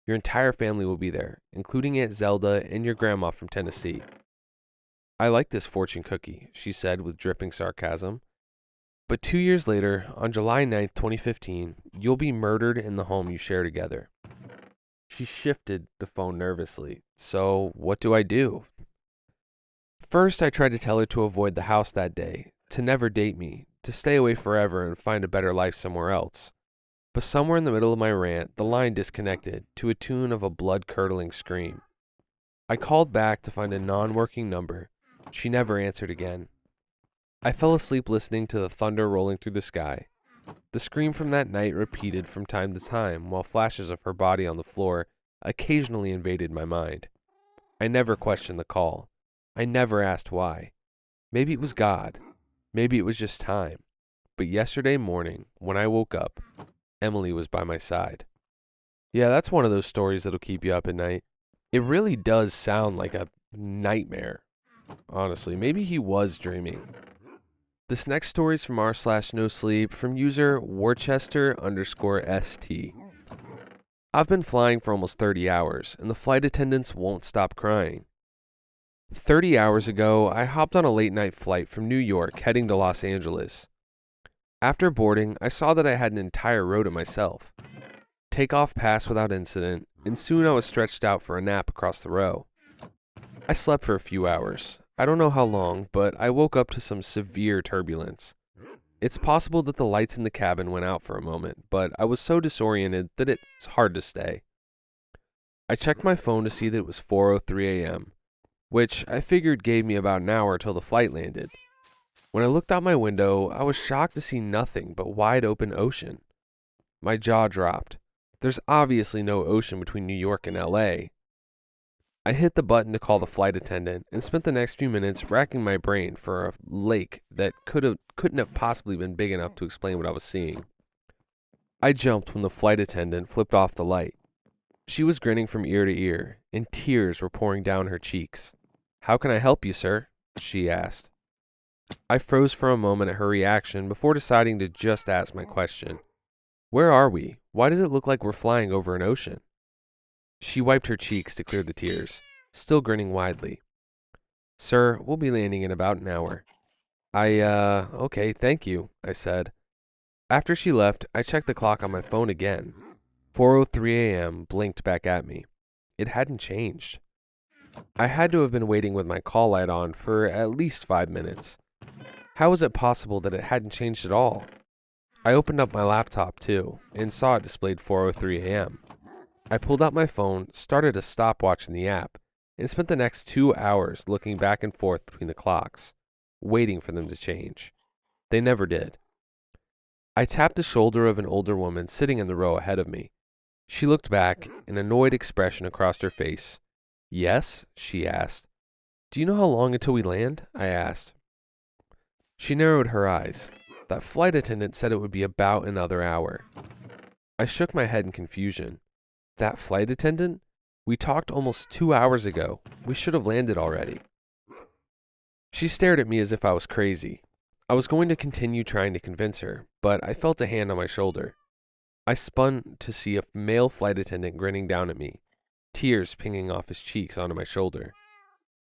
Your entire family will be there, including Aunt Zelda and your grandma from Tennessee. I like this fortune cookie, she said with dripping sarcasm. But 2 years later, on July 9th, 2015, you'll be murdered in the home you share together. She shifted the phone nervously. So, what do I do? First, I tried to tell her to avoid the house that day, to never date me, to stay away forever and find a better life somewhere else. But somewhere in the middle of my rant, the line disconnected to a tune of a blood-curdling scream. I called back to find a non-working number. She never answered again. I fell asleep listening to the thunder rolling through the sky. The scream from that night repeated from time to time, while flashes of her body on the floor occasionally invaded my mind. I never questioned the call. I never asked why. Maybe it was God. Maybe it was just time. But yesterday morning, when I woke up, Emily was by my side. Yeah, that's one of those stories that'll keep you up at night. It really does sound like a nightmare. Honestly, maybe he was dreaming. This next story is from r/no-sleep from user Worcester_ST. I've been flying for almost 30 hours, and the flight attendants won't stop crying. 30 hours ago, I hopped on a late-night flight from New York heading to Los Angeles. After boarding, I saw that I had an entire row to myself. Takeoff passed without incident, and soon I was stretched out for a nap across the row. I slept for a few hours. I don't know how long, but I woke up to some severe turbulence. It's possible that the lights in the cabin went out for a moment, but I was so disoriented that it's hard to stay. I checked my phone to see that it was 4:03 a.m., which I figured gave me about an hour till the flight landed. When I looked out my window, I was shocked to see nothing but wide open ocean. My jaw dropped. There's obviously no ocean between New York and LA. I hit the button to call the flight attendant and spent the next few minutes racking my brain for a lake that couldn't have possibly been big enough to explain what I was seeing. I jumped when the flight attendant flipped off the light. She was grinning from ear to ear, and tears were pouring down her cheeks. "How can I help you, sir?" she asked. I froze for a moment at her reaction before deciding to just ask my question. "Where are we? Why does it look like we're flying over an ocean?" She wiped her cheeks to clear the tears, still grinning widely. "Sir, we'll be landing in about an hour." Okay, thank you," I said. After she left, I checked the clock on my phone again. 4:03 a.m. blinked back at me. It hadn't changed. I had to have been waiting with my call light on for at least 5 minutes. How was it possible that it hadn't changed at all? I opened up my laptop too, and saw it displayed 4:03 a.m. I pulled out my phone, started a stopwatch in the app, and spent the next 2 hours looking back and forth between the clocks, waiting for them to change. They never did. I tapped the shoulder of an older woman sitting in the row ahead of me. She looked back, an annoyed expression across her face. "Yes?" she asked. "Do you know how long until we land?" I asked. She narrowed her eyes. That flight attendant said it would be about another hour. I shook my head in confusion. That flight attendant? We talked almost 2 hours ago. We should have landed already. She stared at me as if I was crazy. I was going to continue trying to convince her, but I felt a hand on my shoulder. I spun to see a male flight attendant grinning down at me, tears pinging off his cheeks onto my shoulder.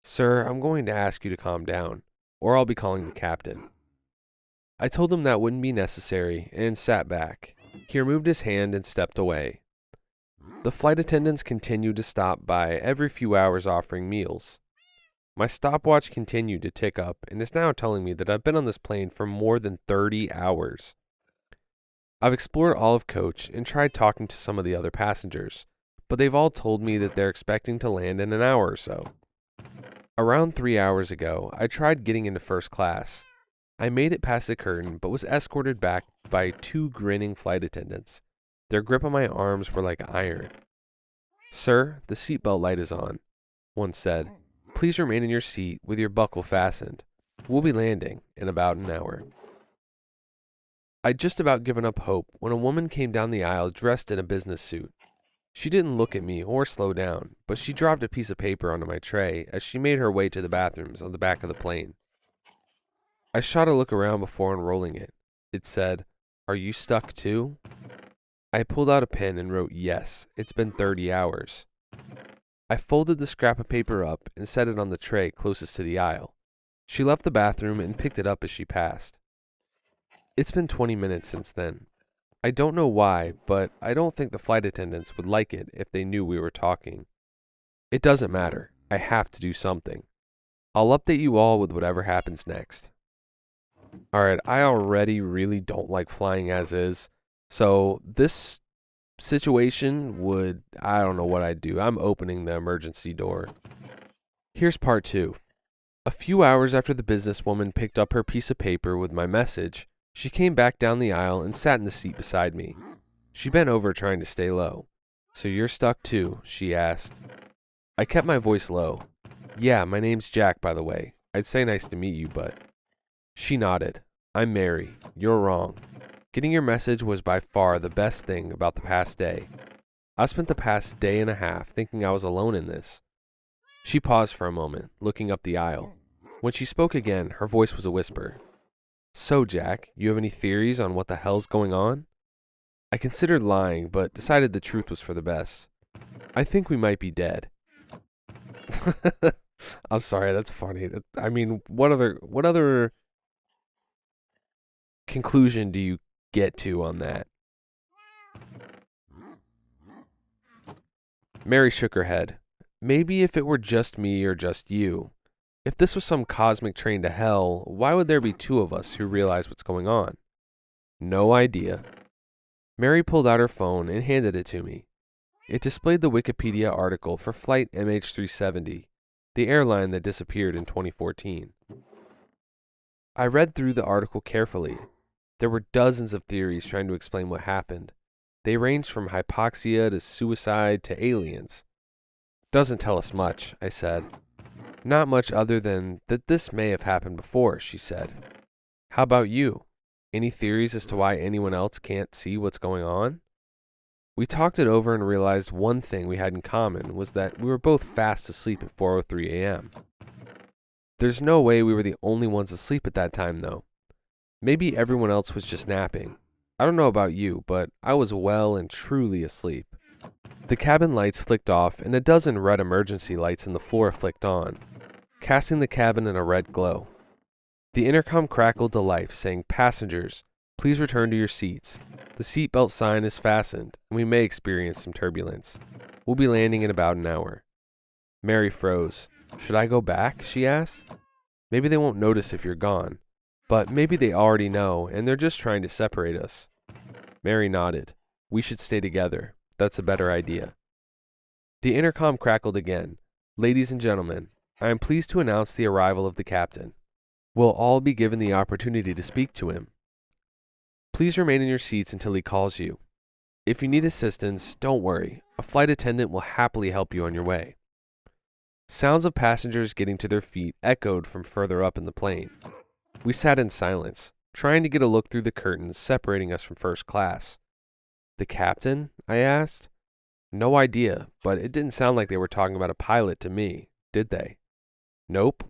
"Sir, I'm going to ask you to calm down, or I'll be calling the captain." I told him that wouldn't be necessary and sat back. He removed his hand and stepped away. The flight attendants continued to stop by every few hours offering meals. My stopwatch continued to tick up and is now telling me that I've been on this plane for more than 30 hours. I've explored all of coach and tried talking to some of the other passengers, but they've all told me that they're expecting to land in an hour or so. Around 3 hours ago, I tried getting into first class. I made it past the curtain, but was escorted back by 2 grinning flight attendants. Their grip on my arms were like iron. "Sir, the seatbelt light is on," one said. "Please remain in your seat with your buckle fastened. We'll be landing in about an hour." I'd just about given up hope when a woman came down the aisle dressed in a business suit. She didn't look at me or slow down, but she dropped a piece of paper onto my tray as she made her way to the bathrooms on the back of the plane. I shot a look around before unrolling it. It said, "Are you stuck too?" I pulled out a pen and wrote, "Yes, it's been 30 hours." I folded the scrap of paper up and set it on the tray closest to the aisle. She left the bathroom and picked it up as she passed. It's been 20 minutes since then. I don't know why, but I don't think the flight attendants would like it if they knew we were talking. It doesn't matter. I have to do something. I'll update you all with whatever happens next. Alright, I already really don't like flying as is. So this situation I don't know what I'd do. I'm opening the emergency door. Here's part 2. A few hours after the businesswoman picked up her piece of paper with my message, she came back down the aisle and sat in the seat beside me. She bent over trying to stay low. "So you're stuck too?" she asked. I kept my voice low. "Yeah, my name's Jack, by the way. I'd say nice to meet you, but..." She nodded. "I'm Mary. You're wrong. Getting your message was by far the best thing about the past day. I spent the past day and a half thinking I was alone in this." She paused for a moment, looking up the aisle. When she spoke again, her voice was a whisper. "So, Jack, you have any theories on what the hell's going on?" I considered lying, but decided the truth was for the best. "I think we might be dead." I'm sorry, that's funny. I mean, what other conclusion do you get to on that? Mary shook her head. "Maybe if it were just me or just you. If this was some cosmic train to hell, why would there be two of us who realize what's going on?" "No idea." Mary pulled out her phone and handed it to me. It displayed the Wikipedia article for Flight MH370, the airline that disappeared in 2014. I read through the article carefully. There were dozens of theories trying to explain what happened. They ranged from hypoxia to suicide to aliens. "Doesn't tell us much," I said. "Not much other than that this may have happened before," she said. "How about you? Any theories as to why anyone else can't see what's going on?" We talked it over and realized one thing we had in common was that we were both fast asleep at 4:03 a.m. There's no way we were the only ones asleep at that time, though. Maybe everyone else was just napping. I don't know about you, but I was well and truly asleep. The cabin lights flicked off, and a dozen red emergency lights in the floor flicked on, casting the cabin in a red glow. The intercom crackled to life, saying, "Passengers, please return to your seats. The seatbelt sign is fastened, and we may experience some turbulence. We'll be landing in about an hour." Mary froze. "Should I go back?" she asked. "Maybe they won't notice if you're gone. But maybe they already know, and they're just trying to separate us." Mary nodded. "We should stay together. That's a better idea." The intercom crackled again. "Ladies and gentlemen, I am pleased to announce the arrival of the captain. We'll all be given the opportunity to speak to him. Please remain in your seats until he calls you. If you need assistance, don't worry. A flight attendant will happily help you on your way." Sounds of passengers getting to their feet echoed from further up in the plane. We sat in silence, trying to get a look through the curtains separating us from first class. "The captain?" I asked. "No idea, but it didn't sound like they were talking about a pilot to me, did they?" "Nope."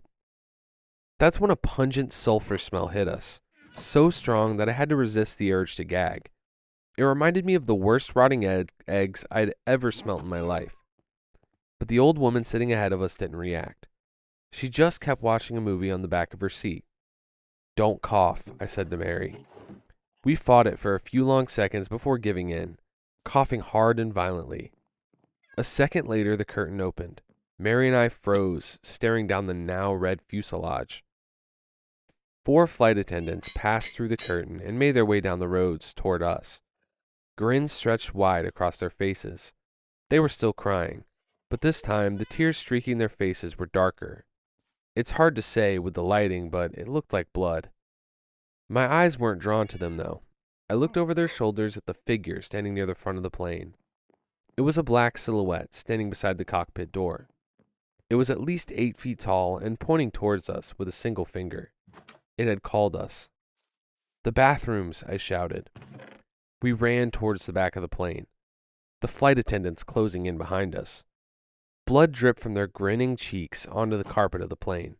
That's when a pungent sulfur smell hit us, so strong that I had to resist the urge to gag. It reminded me of the worst rotting eggs I'd ever smelt in my life. But the old woman sitting ahead of us didn't react. She just kept watching a movie on the back of her seat. "Don't cough," I said to Mary. We fought it for a few long seconds before giving in, coughing hard and violently. A second later, the curtain opened. Mary and I froze, staring down the now red fuselage. 4 flight attendants passed through the curtain and made their way down the roads toward us. Grins stretched wide across their faces. They were still crying, but this time the tears streaking their faces were darker. It's hard to say with the lighting, but it looked like blood. My eyes weren't drawn to them, though. I looked over their shoulders at the figure standing near the front of the plane. It was a black silhouette standing beside the cockpit door. It was at least 8 feet tall and pointing towards us with a single finger. It had called us. "The bathrooms," I shouted. We ran towards the back of the plane, the flight attendants closing in behind us. Blood dripped from their grinning cheeks onto the carpet of the plane.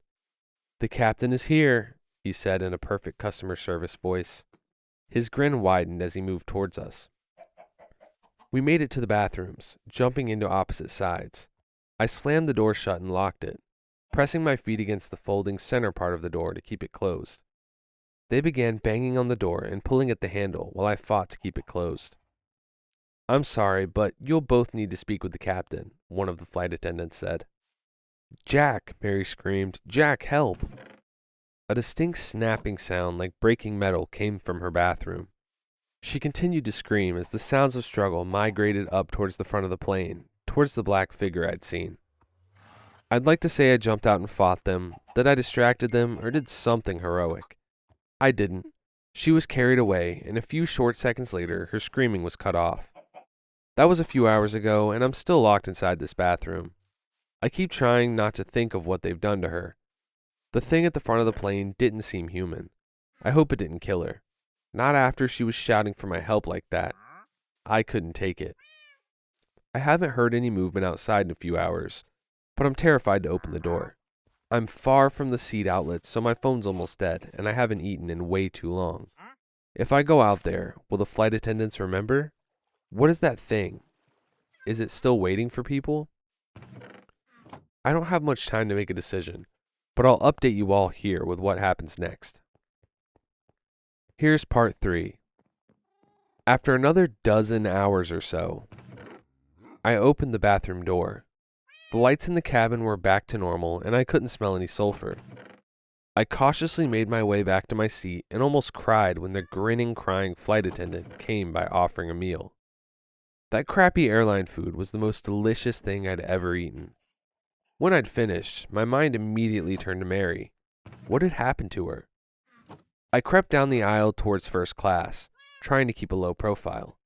"The captain is here," he said in a perfect customer service voice. His grin widened as he moved towards us. We made it to the bathrooms, jumping into opposite sides. I slammed the door shut and locked it, pressing my feet against the folding center part of the door to keep it closed. They began banging on the door and pulling at the handle while I fought to keep it closed. "I'm sorry, but you'll both need to speak with the captain," one of the flight attendants said. "Jack!" Mary screamed. "Jack, help!" A distinct snapping sound like breaking metal came from her bathroom. She continued to scream as the sounds of struggle migrated up towards the front of the plane, towards the black figure I'd seen. I'd like to say I jumped out and fought them, that I distracted them, or did something heroic. I didn't. She was carried away, and a few short seconds later, her screaming was cut off. That was a few hours ago, and I'm still locked inside this bathroom. I keep trying not to think of what they've done to her. The thing at the front of the plane didn't seem human. I hope it didn't kill her. Not after she was shouting for my help like that. I couldn't take it. I haven't heard any movement outside in a few hours, but I'm terrified to open the door. I'm far from the seat outlet, so my phone's almost dead, and I haven't eaten in way too long. If I go out there, will the flight attendants remember? What is that thing? Is it still waiting for people? I don't have much time to make a decision, but I'll update you all here with what happens next. Here's part 3. After another dozen hours or so, I opened the bathroom door. The lights in the cabin were back to normal, and I couldn't smell any sulfur. I cautiously made my way back to my seat and almost cried when the grinning, crying flight attendant came by offering a meal. That crappy airline food was the most delicious thing I'd ever eaten. When I'd finished, my mind immediately turned to Mary. What had happened to her? I crept down the aisle towards first class, trying to keep a low profile.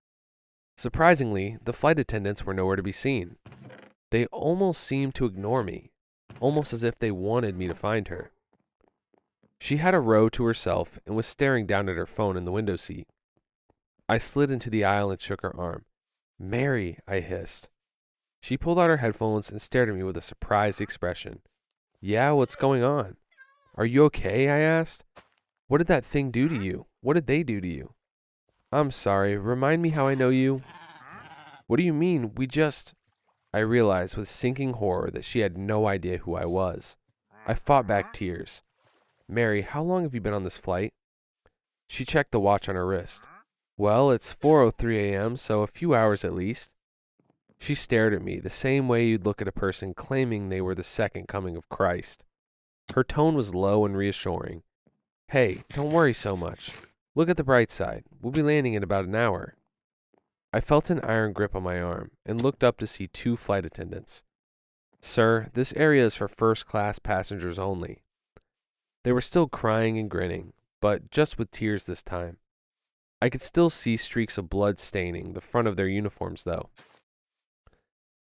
Surprisingly, the flight attendants were nowhere to be seen. They almost seemed to ignore me, almost as if they wanted me to find her. She had a row to herself and was staring down at her phone in the window seat. I slid into the aisle and shook her arm. "Mary," I hissed. She pulled out her headphones and stared at me with a surprised expression. "Yeah, what's going on?" "Are you okay?" I asked. "What did that thing do to you? What did they do to you?" "I'm sorry. Remind me how I know you." "What do you mean? I realized with sinking horror that she had no idea who I was. I fought back tears. "Mary, how long have you been on this flight?" She checked the watch on her wrist. "Well, it's 4:03 a.m., so a few hours at least." She stared at me the same way you'd look at a person claiming they were the second coming of Christ. Her tone was low and reassuring. "Hey, don't worry so much. Look at the bright side. We'll be landing in about an hour." I felt an iron grip on my arm and looked up to see 2 flight attendants. "Sir, this area is for first-class passengers only." They were still crying and grinning, but just with tears this time. I could still see streaks of blood staining the front of their uniforms, though.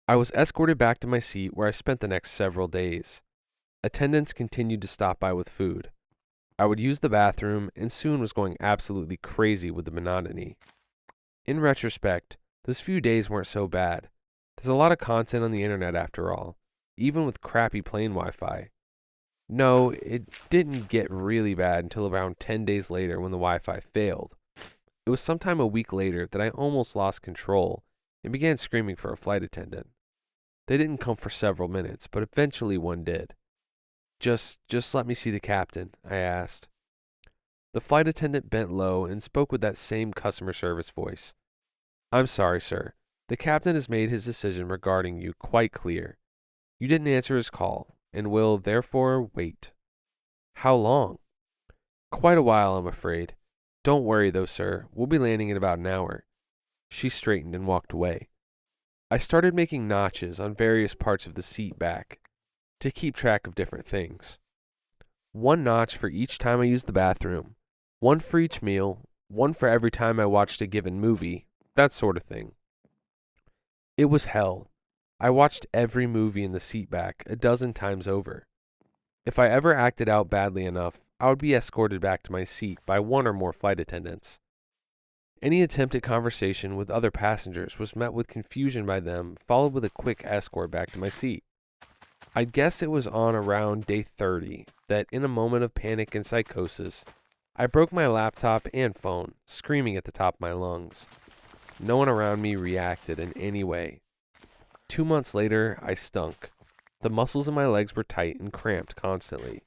I was escorted back to my seat where I spent the next several days. Attendants continued to stop by with food. I would use the bathroom and soon was going absolutely crazy with the monotony. In retrospect, those few days weren't so bad. There's a lot of content on the internet after all, even with crappy plane Wi-Fi. No, it didn't get really bad until around 10 days later when the Wi-Fi failed. It was sometime a week later that I almost lost control and began screaming for a flight attendant. They didn't come for several minutes, but eventually one did. Just let me see the captain," I asked. The flight attendant bent low and spoke with that same customer service voice. "I'm sorry, sir. The captain has made his decision regarding you quite clear. You didn't answer his call, and will, therefore, wait." "How long?" "Quite a while, I'm afraid. Don't worry, though, sir. We'll be landing in about an hour." She straightened and walked away. I started making notches on various parts of the seat back to keep track of different things. 1 notch for each time I used the bathroom, 1 for each meal, 1 for every time I watched a given movie, that sort of thing. It was hell. I watched every movie in the seat back a dozen times over. If I ever acted out badly enough, I would be escorted back to my seat by 1 or more flight attendants. Any attempt at conversation with other passengers was met with confusion by them, followed with a quick escort back to my seat. I guess it was on around day 30 that, in a moment of panic and psychosis, I broke my laptop and phone, screaming at the top of my lungs. No one around me reacted in any way. 2 months later, I stunk. The muscles in my legs were tight and cramped constantly.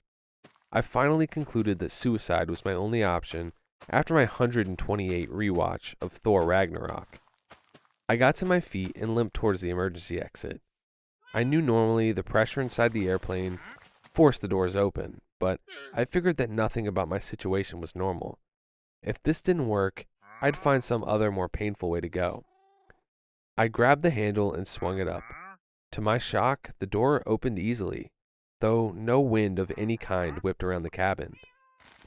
I finally concluded that suicide was my only option after my 128 rewatch of Thor Ragnarok. I got to my feet and limped towards the emergency exit. I knew normally the pressure inside the airplane forced the doors open, but I figured that nothing about my situation was normal. If this didn't work, I'd find some other more painful way to go. I grabbed the handle and swung it up. To my shock, the door opened easily, though no wind of any kind whipped around the cabin.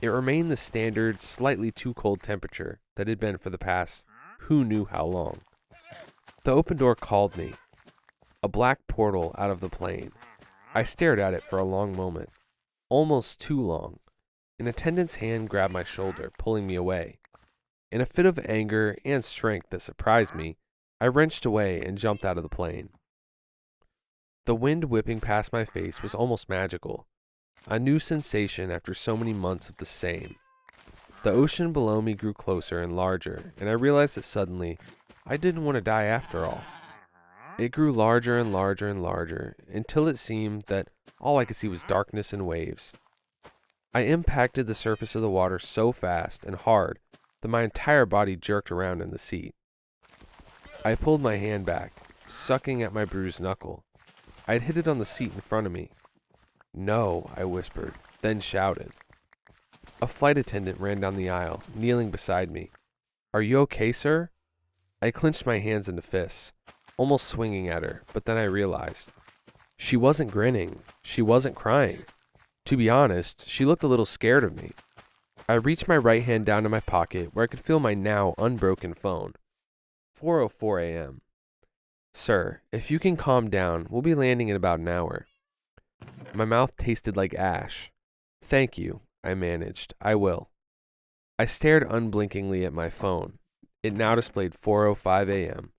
It remained the standard, slightly too cold temperature that it had been for the past who knew how long. The open door called me, a black portal out of the plane. I stared at it for a long moment, almost too long. An attendant's hand grabbed my shoulder, pulling me away. In a fit of anger and strength that surprised me, I wrenched away and jumped out of the plane. The wind whipping past my face was almost magical, a new sensation after so many months of the same. The ocean below me grew closer and larger, and I realized that suddenly I didn't want to die after all. It grew larger and larger and larger, until it seemed that all I could see was darkness and waves. I impacted the surface of the water so fast and hard that my entire body jerked around in the seat. I pulled my hand back, sucking at my bruised knuckle. I had hit it on the seat in front of me. "No," I whispered, then shouted. A flight attendant ran down the aisle, kneeling beside me. "Are you okay, sir?" I clenched my hands into fists, almost swinging at her, but then I realized. She wasn't grinning. She wasn't crying. To be honest, she looked a little scared of me. I reached my right hand down to my pocket where I could feel my now unbroken phone. 4:04 a.m. "Sir, if you can calm down, we'll be landing in about an hour." My mouth tasted like ash. "Thank you," I managed. "I will." I stared unblinkingly at my phone. It now displayed 4:05 a.m.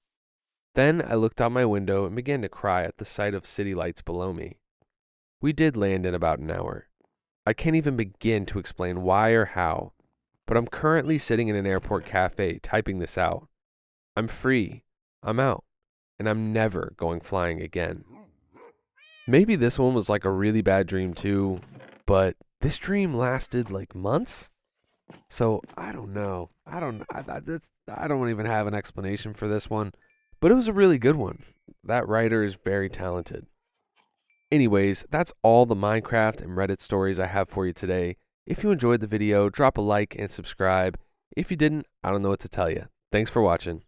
Then I looked out my window and began to cry at the sight of city lights below me. We did land in about an hour. I can't even begin to explain why or how, but I'm currently sitting in an airport cafe typing this out. I'm free, I'm out, and I'm never going flying again. Maybe this one was like a really bad dream too, but this dream lasted like months? So I don't know. I don't even have an explanation for this one, but it was a really good one. That writer is very talented. Anyways, that's all the Minecraft and Reddit stories I have for you today. If you enjoyed the video, drop a like and subscribe. If you didn't, I don't know what to tell you. Thanks for watching.